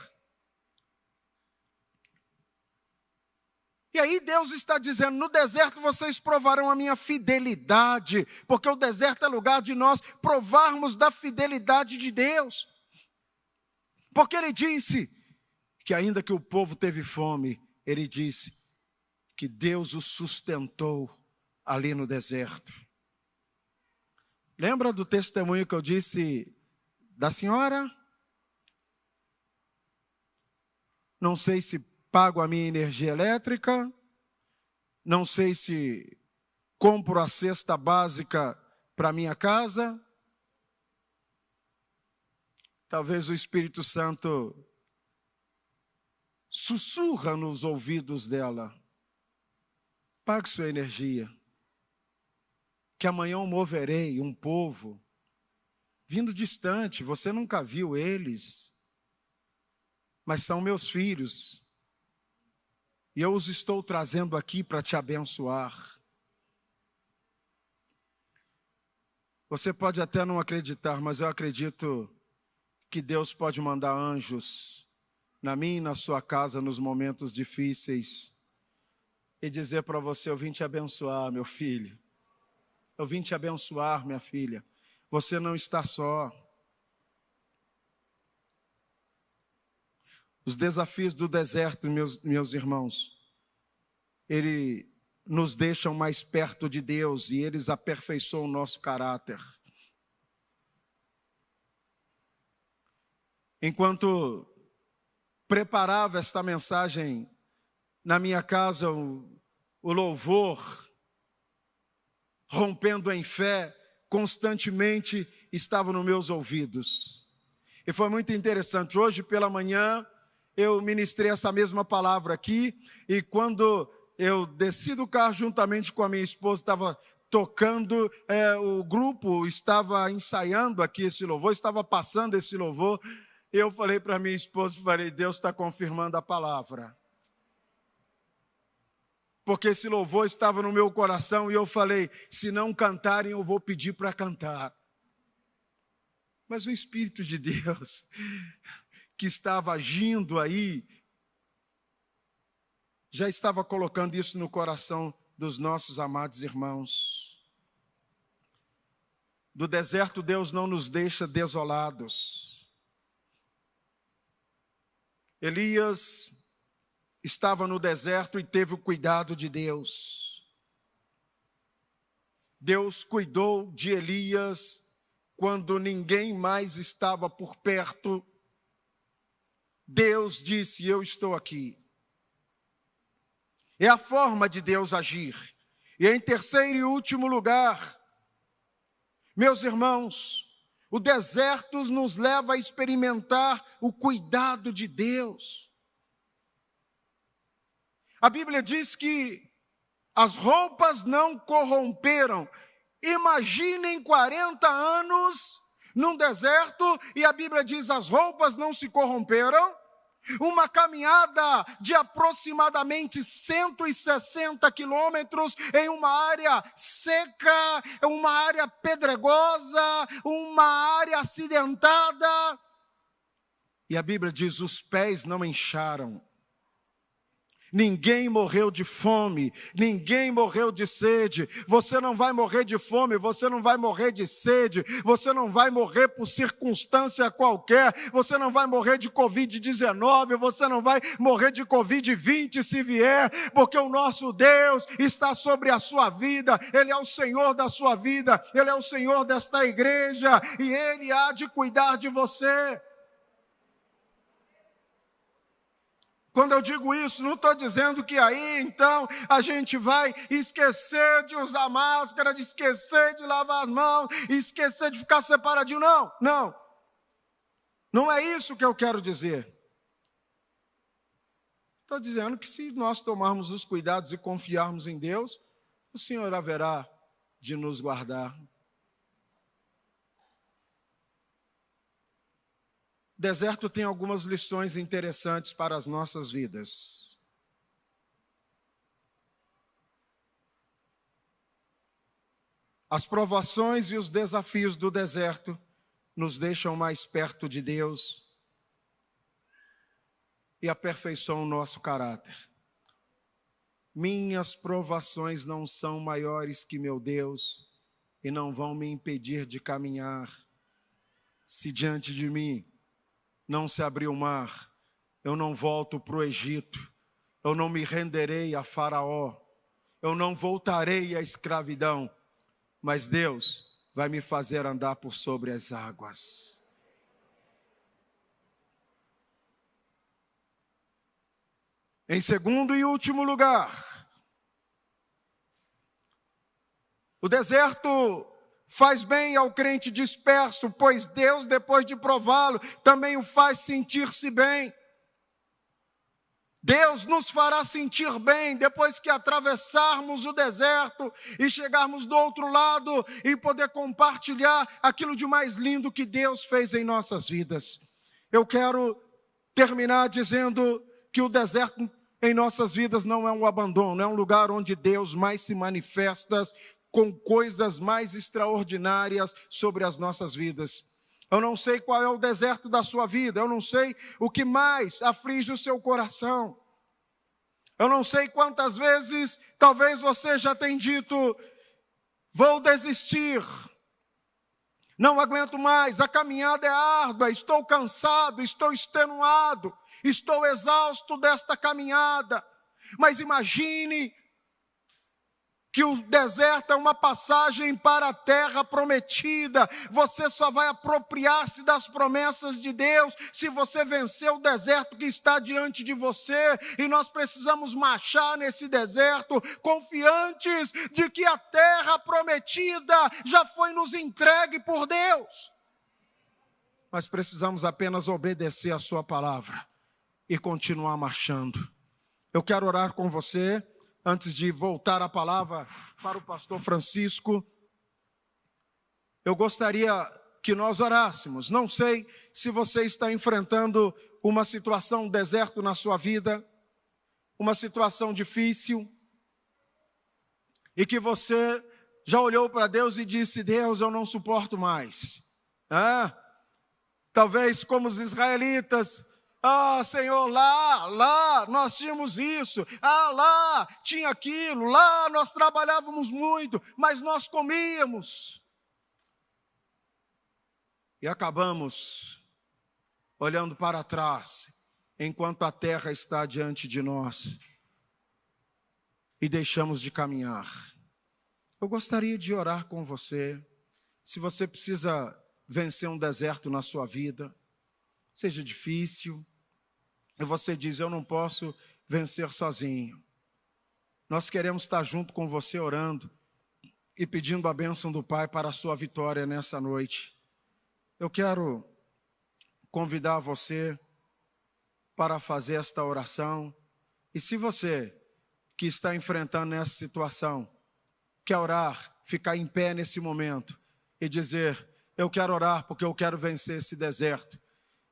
E aí Deus está dizendo, no deserto vocês provarão a minha fidelidade, porque o deserto é lugar de nós provarmos da fidelidade de Deus. Porque Ele disse que ainda que o povo teve fome, Ele disse que Deus o sustentou ali no deserto. Lembra do testemunho que eu disse da senhora? Não sei se pago a minha energia elétrica, não sei se compro a cesta básica para minha casa. Talvez o Espírito Santo sussurra nos ouvidos dela. Pague sua energia, que amanhã eu moverei um povo vindo distante, você nunca viu eles, mas são meus filhos, e eu os estou trazendo aqui para te abençoar. Você pode até não acreditar, mas eu acredito que Deus pode mandar anjos na minha e na sua casa nos momentos difíceis e dizer para você, eu vim te abençoar, meu filho. Eu vim te abençoar, minha filha. Você não está só. Os desafios do deserto, meus irmãos, ele nos deixam mais perto de Deus e eles aperfeiçoam o nosso caráter. Enquanto preparava esta mensagem na minha casa, o louvor, rompendo em fé, constantemente estava nos meus ouvidos. E foi muito interessante. Hoje pela manhã eu ministrei essa mesma palavra aqui, e quando eu desci do carro juntamente com a minha esposa, estava tocando, o grupo estava ensaiando aqui esse louvor, estava passando esse louvor. Eu falei para minha esposa, Deus está confirmando a palavra. Porque esse louvor estava no meu coração e eu falei, se não cantarem eu vou pedir para cantar. Mas o Espírito de Deus, que estava agindo aí, já estava colocando isso no coração dos nossos amados irmãos. Do deserto Deus não nos deixa desolados. Elias estava no deserto e teve o cuidado de Deus. Deus cuidou de Elias quando ninguém mais estava por perto. Deus disse, eu estou aqui. É a forma de Deus agir. E em terceiro e último lugar, meus irmãos, o deserto nos leva a experimentar o cuidado de Deus. A Bíblia diz que as roupas não corromperam. Imaginem 40 anos num deserto e a Bíblia diz as roupas não se corromperam. Uma caminhada de aproximadamente 160 quilômetros em uma área seca, uma área pedregosa, uma área acidentada. E a Bíblia diz, os pés não incharam. Ninguém morreu de fome, ninguém morreu de sede. Você não vai morrer de fome, você não vai morrer de sede, você não vai morrer por circunstância qualquer, você não vai morrer de Covid-19, você não vai morrer de Covid-20 se vier, porque o nosso Deus está sobre a sua vida, Ele é o Senhor da sua vida, Ele é o Senhor desta igreja e Ele há de cuidar de você. Quando eu digo isso, não estou dizendo que aí, então, a gente vai esquecer de usar máscara, de esquecer de lavar as mãos, esquecer de ficar separadinho. Não, não. Não é isso que eu quero dizer. Estou dizendo que se nós tomarmos os cuidados e confiarmos em Deus, o Senhor haverá de nos guardar. O deserto tem algumas lições interessantes para as nossas vidas. As provações e os desafios do deserto nos deixam mais perto de Deus e aperfeiçoam o nosso caráter. Minhas provações não são maiores que meu Deus e não vão me impedir de caminhar. Se diante de mim não se abrir o mar, eu não volto para o Egito, eu não me renderei a Faraó, eu não voltarei à escravidão, mas Deus vai me fazer andar por sobre as águas. Em segundo e último lugar, o deserto faz bem ao crente disperso, pois Deus, depois de prová-lo, também o faz sentir-se bem. Deus nos fará sentir bem depois que atravessarmos o deserto e chegarmos do outro lado e poder compartilhar aquilo de mais lindo que Deus fez em nossas vidas. Eu quero terminar dizendo que o deserto em nossas vidas não é um abandono, é um lugar onde Deus mais se manifesta com coisas mais extraordinárias sobre as nossas vidas. Eu não sei qual é o deserto da sua vida, eu não sei o que mais aflige o seu coração. Eu não sei quantas vezes, talvez você já tenha dito, vou desistir, não aguento mais, a caminhada é árdua, estou cansado, estou extenuado, estou exausto desta caminhada. Mas imagine que o deserto é uma passagem para a terra prometida. Você só vai apropriar-se das promessas de Deus se você vencer o deserto que está diante de você. E nós precisamos marchar nesse deserto confiantes de que a terra prometida já foi nos entregue por Deus. Nós precisamos apenas obedecer a sua palavra e continuar marchando. Eu quero orar com você. Antes de voltar a palavra para o pastor Francisco, eu gostaria que nós orássemos. Não sei se você está enfrentando uma situação deserto na sua vida, uma situação difícil, e que você já olhou para Deus e disse, Deus, eu não suporto mais. Talvez como os israelitas, Senhor, lá nós tínhamos isso, lá tinha aquilo, lá nós trabalhávamos muito, mas nós comíamos. E acabamos olhando para trás, enquanto a terra está diante de nós, e deixamos de caminhar. Eu gostaria de orar com você, se você precisa vencer um deserto na sua vida, seja difícil, e você diz, eu não posso vencer sozinho. Nós queremos estar junto com você orando e pedindo a bênção do Pai para a sua vitória nessa noite. Eu quero convidar você para fazer esta oração. E se você que está enfrentando essa situação quer orar, ficar em pé nesse momento e dizer, eu quero orar porque eu quero vencer esse deserto.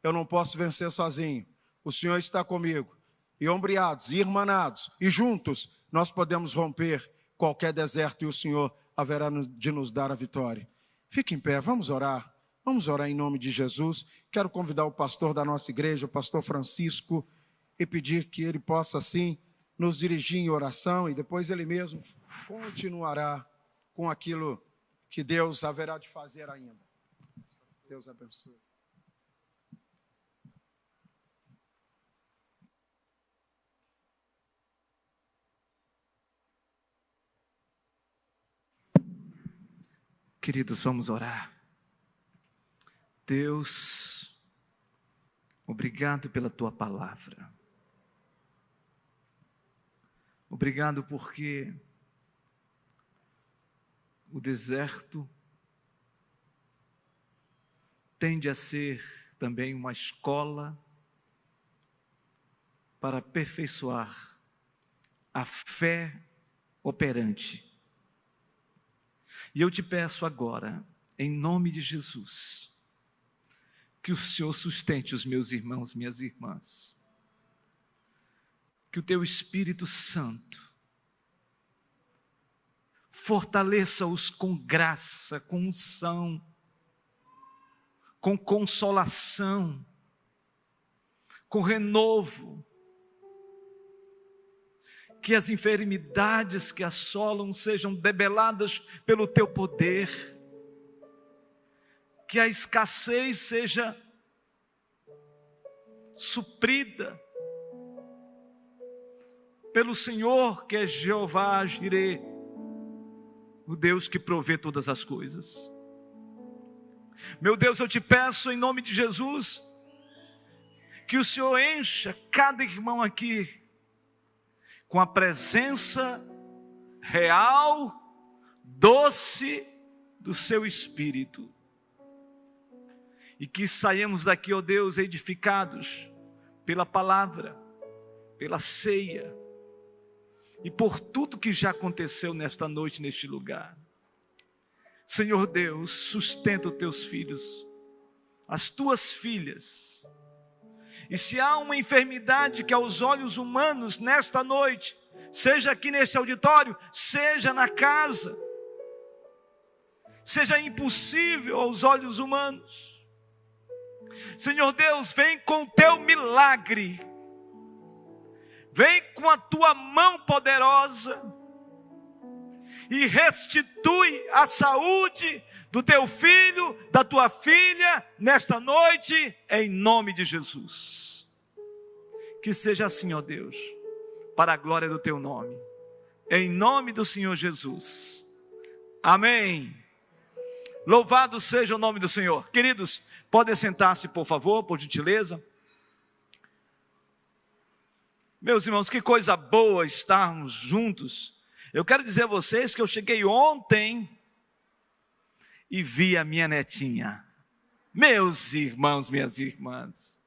Eu não posso vencer sozinho. O Senhor está comigo. E ombreados, e irmanados, e juntos, nós podemos romper qualquer deserto e o Senhor haverá de nos dar a vitória. Fique em pé, vamos orar. Vamos orar em nome de Jesus. Quero convidar o pastor da nossa igreja, o pastor Francisco, e pedir que ele possa, assim, nos dirigir em oração e depois ele mesmo continuará com aquilo que Deus haverá de fazer ainda. Deus abençoe. Queridos, vamos orar. Deus, obrigado pela Tua palavra. Obrigado porque o deserto tende a ser também uma escola para aperfeiçoar a fé operante E eu te peço agora, em nome de Jesus, que o Senhor sustente os meus irmãos, minhas irmãs. Que o teu Espírito Santo fortaleça-os com graça, com unção, com consolação, com renovo. Que as enfermidades que assolam sejam debeladas pelo teu poder. Que a escassez seja suprida pelo Senhor, que é Jeová Jireh, o Deus que provê todas as coisas. Meu Deus, eu te peço em nome de Jesus, que o Senhor encha cada irmão aqui com a presença real, doce do seu Espírito. E que saiamos daqui, ó Deus, edificados pela palavra, pela ceia e por tudo que já aconteceu nesta noite, neste lugar. Senhor Deus, sustenta os teus filhos, as tuas filhas. E se há uma enfermidade que aos olhos humanos nesta noite, seja aqui neste auditório, seja na casa, seja impossível aos olhos humanos, Senhor Deus, vem com o teu milagre, vem com a tua mão poderosa e restitui a saúde do teu filho, da tua filha, nesta noite, em nome de Jesus. Que seja assim, ó Deus, para a glória do teu nome, em nome do Senhor Jesus. Amém. Louvado seja o nome do Senhor. Queridos, podem sentar-se, por favor, por gentileza. Meus irmãos, que coisa boa estarmos juntos. Eu quero dizer a vocês que eu cheguei ontem e vi a minha netinha. Meus irmãos, minhas irmãs.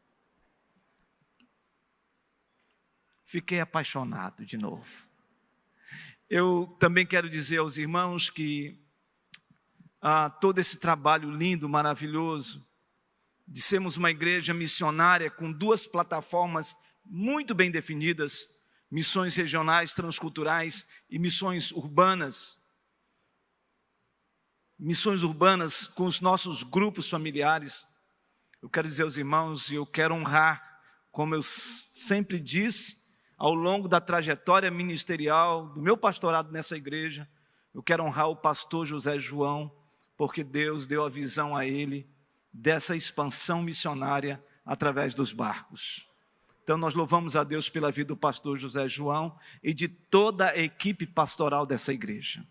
Fiquei apaixonado de novo. Eu também quero dizer aos irmãos que todo esse trabalho lindo, maravilhoso, de sermos uma igreja missionária com 2 plataformas muito bem definidas, missões regionais, transculturais e missões urbanas. Missões urbanas com os nossos grupos familiares. Eu quero dizer aos irmãos, e eu quero honrar, como eu sempre disse, ao longo da trajetória ministerial, do meu pastorado nessa igreja, eu quero honrar o pastor José João, porque Deus deu a visão a ele dessa expansão missionária através dos barcos. Então nós louvamos a Deus pela vida do pastor José João e de toda a equipe pastoral dessa igreja,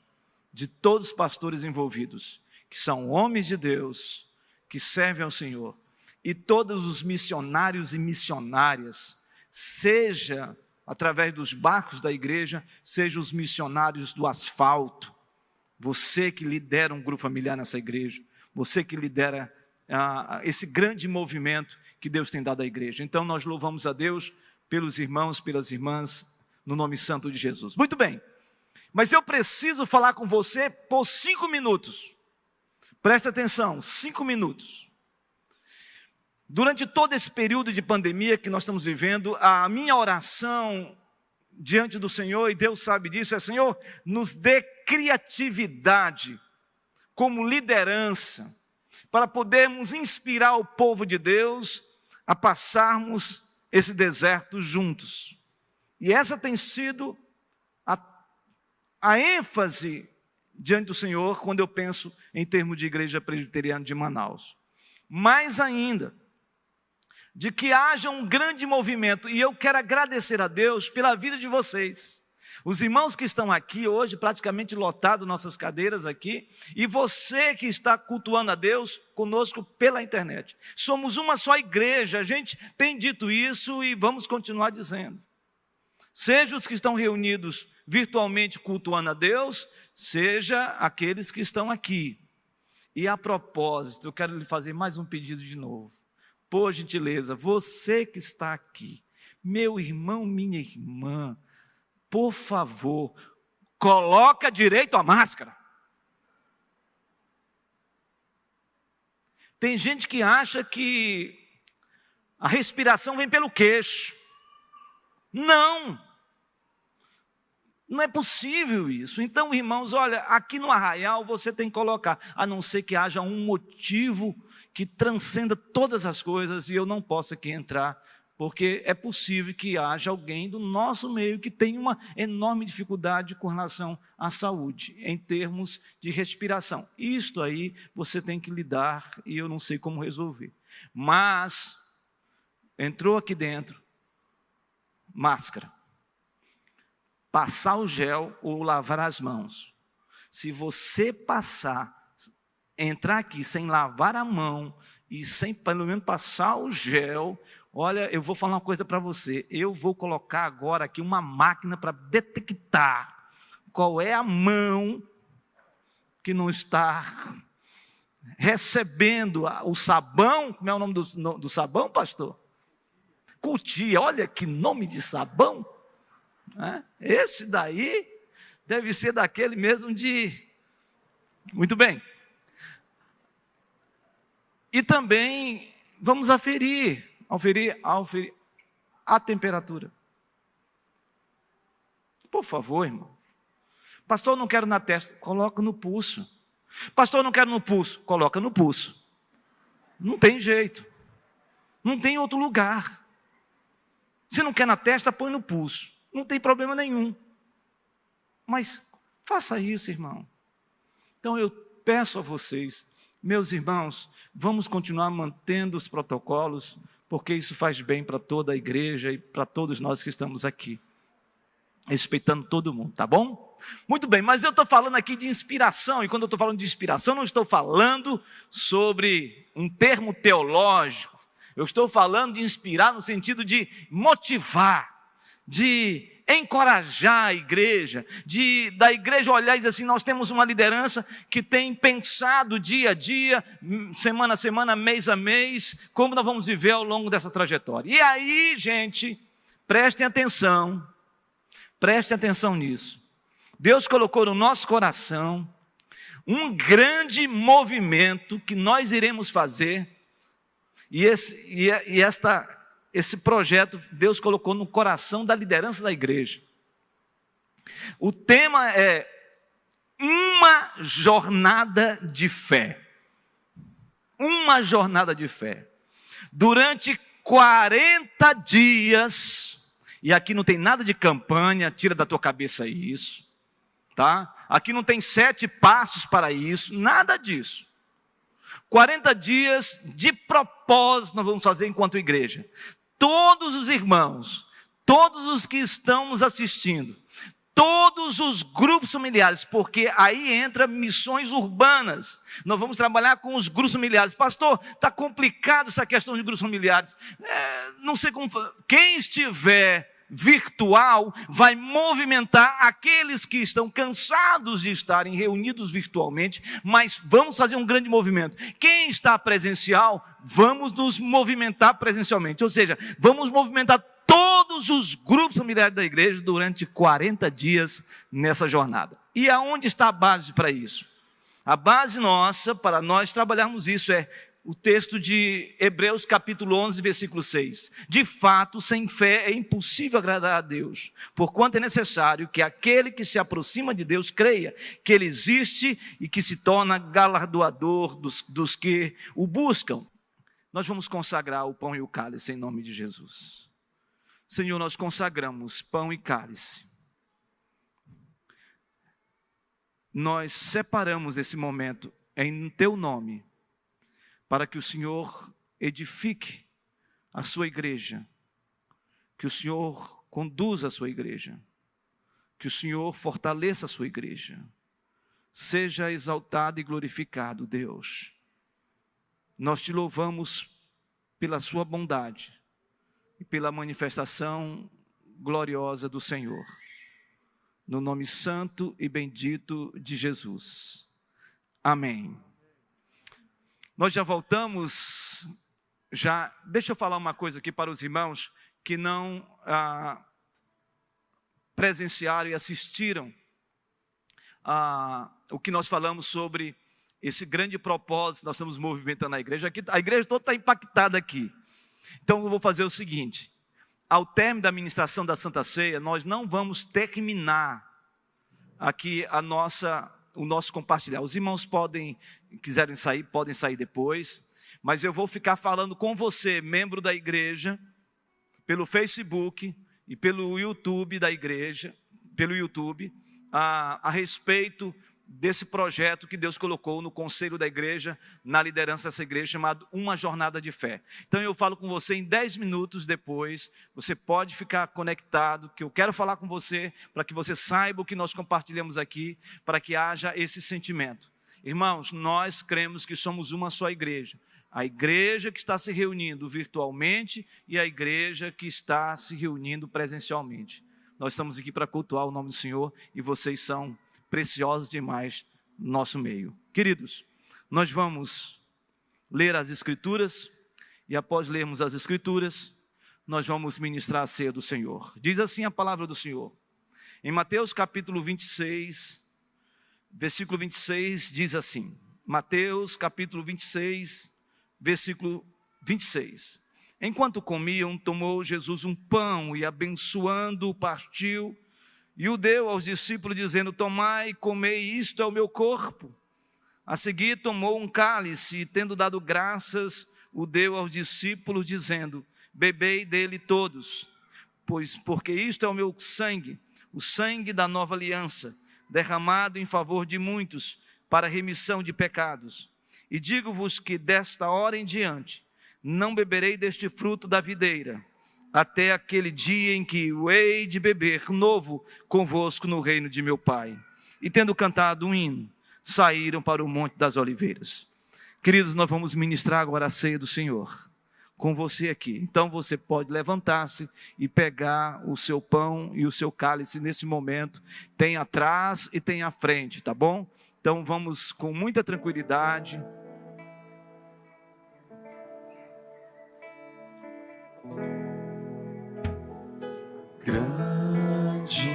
de todos os pastores envolvidos, que são homens de Deus, que servem ao Senhor, e todos os missionários e missionárias, seja através dos barcos da igreja, seja os missionários do asfalto. Você que lidera um grupo familiar nessa igreja, você que lidera esse grande movimento que Deus tem dado à igreja. Então nós louvamos a Deus pelos irmãos, pelas irmãs, no nome santo de Jesus. Muito bem, mas eu preciso falar com você por 5 minutos. Presta atenção, 5 minutos. Durante todo esse período de pandemia que nós estamos vivendo, a minha oração diante do Senhor, e Deus sabe disso, é: Senhor, nos dê criatividade como liderança, para podermos inspirar o povo de Deus a passarmos esse deserto juntos. E essa tem sido a ênfase diante do Senhor quando eu penso em termos de igreja presbiteriana de Manaus. Mais ainda, de que haja um grande movimento, e eu quero agradecer a Deus pela vida de vocês. Os irmãos que estão aqui hoje, praticamente lotados nossas cadeiras aqui, e você que está cultuando a Deus conosco pela internet. Somos uma só igreja, a gente tem dito isso e vamos continuar dizendo. Seja os que estão reunidos virtualmente cultuando a Deus, seja aqueles que estão aqui. E a propósito, eu quero lhe fazer mais um pedido de novo. Por gentileza, você que está aqui, meu irmão, minha irmã, por favor, coloca direito a máscara. Tem gente que acha que a respiração vem pelo queixo. Não é possível isso. Então, irmãos, olha, aqui no arraial você tem que colocar, a não ser que haja um motivo que transcenda todas as coisas e eu não possa aqui entrar, porque é possível que haja alguém do nosso meio que tenha uma enorme dificuldade com relação à saúde, em termos de respiração. Isto aí você tem que lidar e eu não sei como resolver. Mas, entrou aqui dentro, máscara, passar o gel ou lavar as mãos. Se você entrar aqui sem lavar a mão e sem pelo menos passar o gel, olha, eu vou falar uma coisa para você, eu vou colocar agora aqui uma máquina para detectar qual é a mão que não está recebendo o sabão. Como é o nome do sabão, pastor? Cutia, olha que nome de sabão. Esse daí deve ser daquele mesmo de... Muito bem. E também vamos aferir a temperatura. Por favor, irmão. Pastor, não quero na testa, coloca no pulso. Pastor, não quero no pulso, coloca no pulso. Não tem jeito. Não tem outro lugar. Se não quer na testa, põe no pulso. Não tem problema nenhum. Mas faça isso, irmão. Então eu peço a vocês, meus irmãos, vamos continuar mantendo os protocolos, porque isso faz bem para toda a igreja e para todos nós que estamos aqui, respeitando todo mundo, tá bom? Muito bem, mas eu estou falando aqui de inspiração, e quando eu estou falando de inspiração, não estou falando sobre um termo teológico, eu estou falando de inspirar no sentido de motivar, de encorajar a igreja, da igreja olhar e dizer assim, nós temos uma liderança que tem pensado dia a dia, semana a semana, mês a mês, como nós vamos viver ao longo dessa trajetória. E aí, gente, prestem atenção nisso. Deus colocou no nosso coração um grande movimento que nós iremos fazer, e esse projeto Deus colocou no coração da liderança da igreja. O tema é uma jornada de fé. Uma jornada de fé. Durante 40 dias, e aqui não tem nada de campanha, tira da tua cabeça isso, tá? Aqui não tem 7 passos para isso, nada disso. 40 dias de propósito nós vamos fazer enquanto igreja. Todos os irmãos, todos os que estão nos assistindo, todos os grupos familiares, porque aí entra missões urbanas. Nós vamos trabalhar com os grupos familiares. Pastor, está complicado essa questão de grupos familiares. Não sei como. Quem estiver virtual vai movimentar aqueles que estão cansados de estarem reunidos virtualmente, mas vamos fazer um grande movimento. Quem está presencial, vamos nos movimentar presencialmente, ou seja, vamos movimentar todos os grupos familiares da igreja durante 40 dias nessa jornada. E aonde está a base para isso? A base nossa, para nós trabalharmos isso, é o texto de Hebreus capítulo 11, versículo 6. De fato, sem fé é impossível agradar a Deus, porquanto é necessário que aquele que se aproxima de Deus creia que Ele existe e que se torna galardoador dos que o buscam. Nós vamos consagrar o pão e o cálice em nome de Jesus. Senhor, nós consagramos pão e cálice. Nós separamos esse momento em Teu nome, para que o Senhor edifique a sua igreja, que o Senhor conduza a sua igreja, que o Senhor fortaleça a sua igreja. Seja exaltado e glorificado, Deus. Nós te louvamos pela sua bondade e pela manifestação gloriosa do Senhor. No nome santo e bendito de Jesus. Amém. Nós já voltamos, deixa eu falar uma coisa aqui para os irmãos que não presenciaram e assistiram o que nós falamos sobre esse grande propósito que nós estamos movimentando na igreja. Aqui, a igreja toda está impactada aqui. Então eu vou fazer o seguinte: ao término da ministração da Santa Ceia, nós não vamos terminar aqui o nosso compartilhar. Os irmãos quiserem sair, podem sair depois, mas eu vou ficar falando com você, membro da igreja, pelo Facebook e pelo YouTube da igreja, a respeito desse projeto que Deus colocou no conselho da igreja, na liderança dessa igreja, chamado Uma Jornada de Fé. Então eu falo com você em 10 minutos depois, você pode ficar conectado, que eu quero falar com você, para que você saiba o que nós compartilhamos aqui, para que haja esse sentimento. Irmãos, nós cremos que somos uma só igreja, a igreja que está se reunindo virtualmente e a igreja que está se reunindo presencialmente. Nós estamos aqui para cultuar o nome do Senhor e vocês são preciosos demais no nosso meio. Queridos, nós vamos ler as Escrituras e após lermos as Escrituras, nós vamos ministrar a ceia do Senhor. Diz assim a palavra do Senhor. Em Mateus capítulo 26, versículo 26, diz assim. Mateus capítulo 26, versículo 26. Enquanto comiam, tomou Jesus um pão e abençoando-o, partiu e o deu aos discípulos, dizendo: tomai e comei, isto é o meu corpo. A seguir tomou um cálice e, tendo dado graças, o deu aos discípulos, dizendo: bebei dele todos, porque isto é o meu sangue, o sangue da nova aliança, derramado em favor de muitos, para a remissão de pecados. E digo-vos que desta hora em diante, não beberei deste fruto da videira, até aquele dia em que o hei de beber novo convosco no reino de meu Pai. E tendo cantado um hino, saíram para o Monte das Oliveiras. Queridos, nós vamos ministrar agora a ceia do Senhor, com você aqui. Então você pode levantar-se e pegar o seu pão e o seu cálice nesse momento. Tem atrás e tem à frente, tá bom? Então vamos com muita tranquilidade. Grande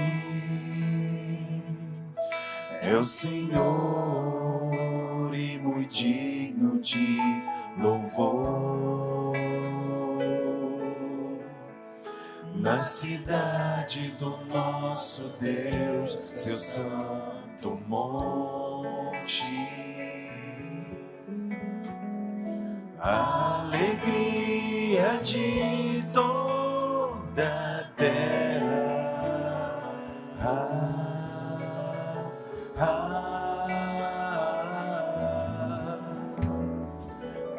é o Senhor e muito digno de louvor. Na cidade do nosso Deus, seu santo monte, a alegria de toda a terra.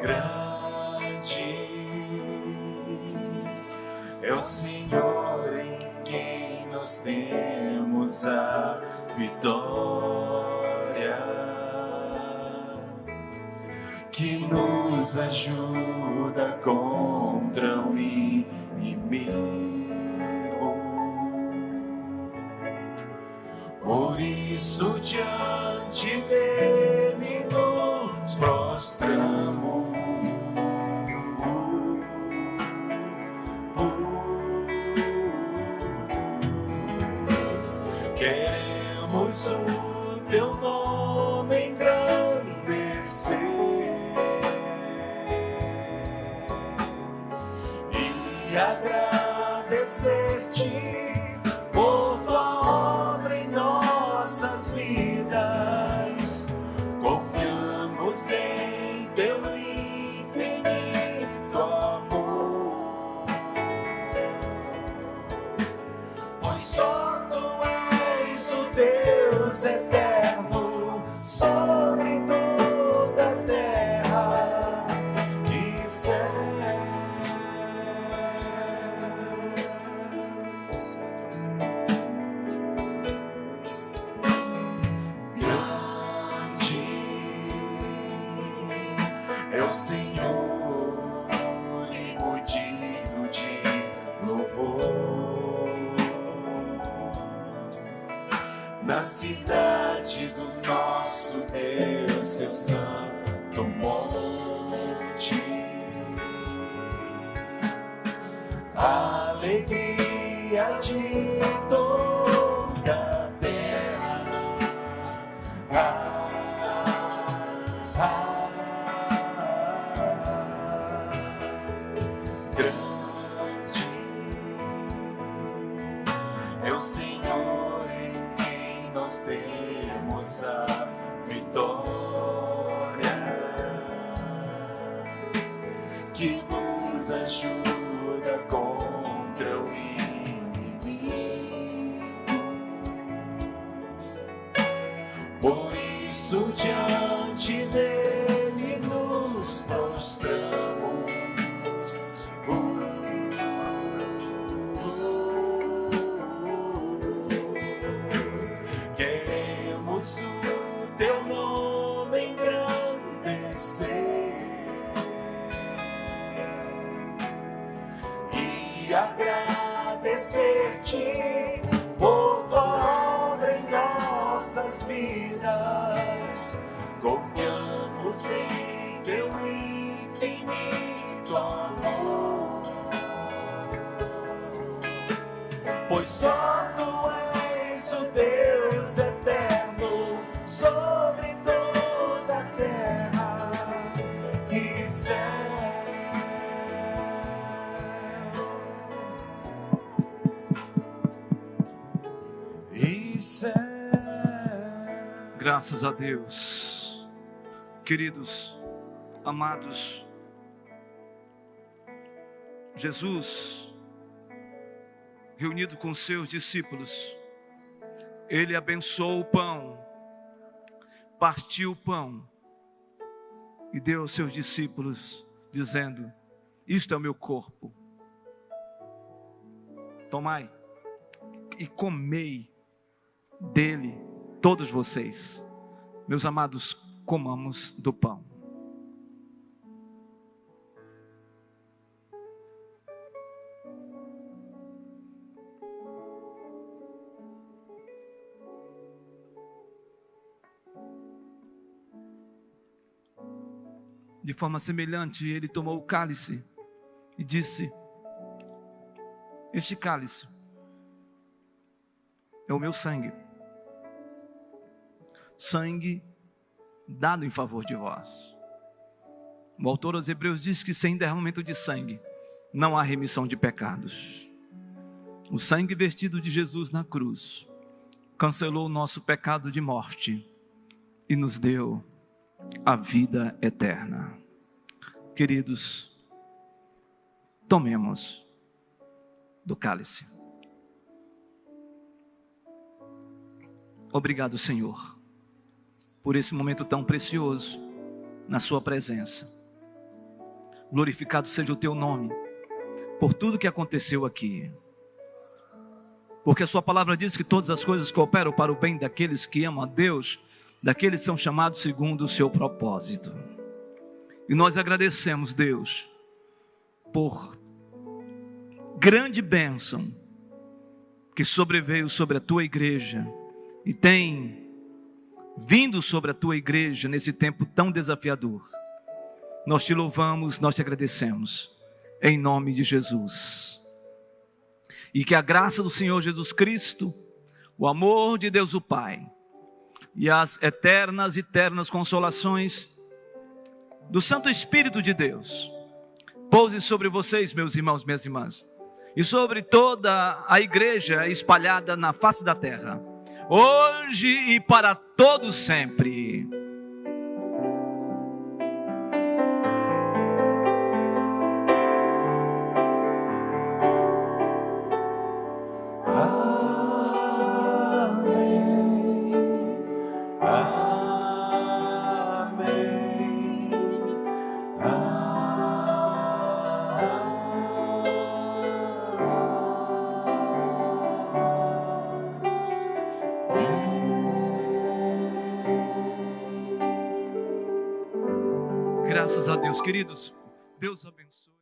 Grande é o Senhor em quem nós temos a vitória, que nos ajuda contra o inimigo. Por isso diante dele nos prostramos. Queremos o teu nome engrandecer e agradecer-te por tua obra em nossas vidas. Confiamos em teu infinito amor, pois só tu és o Deus eterno sobre toda a terra e céu. Grande é o Senhor e muito digno de louvor. Na cidade do nosso Deus, seu santo monte, a alegria de toda a terra. nós temos a vitória que nos ajuda contra o inimigo. Por isso diante dele nos prostramos. Queremos o teu nome engrandecer e agradecer-te por tua obra em nossas vidas. Confiamos em teu infinito amor, pois só tu és o Deus eterno sobre toda a terra e céu. E céu. Graças a Deus. Queridos, amados, Jesus, reunido com seus discípulos, ele abençoou o pão, partiu o pão e deu aos seus discípulos, dizendo: isto é o meu corpo, tomai e comei dele todos vocês. Meus amados, comamos do pão. De forma semelhante, ele tomou o cálice e disse: este cálice é o meu sangue, sangue dado em favor de vós. O autor aos Hebreus diz que sem derramamento de sangue não há remissão de pecados. O sangue vertido de Jesus na cruz cancelou o nosso pecado de morte e nos deu a vida eterna. Queridos, tomemos do cálice. Obrigado, Senhor, por esse momento tão precioso na sua presença. Glorificado seja o teu nome por tudo que aconteceu aqui, porque a sua palavra diz que todas as coisas cooperam para o bem daqueles que amam a Deus, daqueles que são chamados segundo o seu propósito. E nós agradecemos, Deus, por grande bênção que sobreveio sobre a tua igreja e tem vindo sobre a tua igreja nesse tempo tão desafiador. Nós te louvamos, nós te agradecemos, em nome de Jesus. E que a graça do Senhor Jesus Cristo, o amor de Deus o Pai e as eternas e ternas consolações do Santo Espírito de Deus pouse sobre vocês, meus irmãos, minhas irmãs, e sobre toda a igreja espalhada na face da terra, hoje e para todos sempre. Graças a Deus, queridos. Deus abençoe.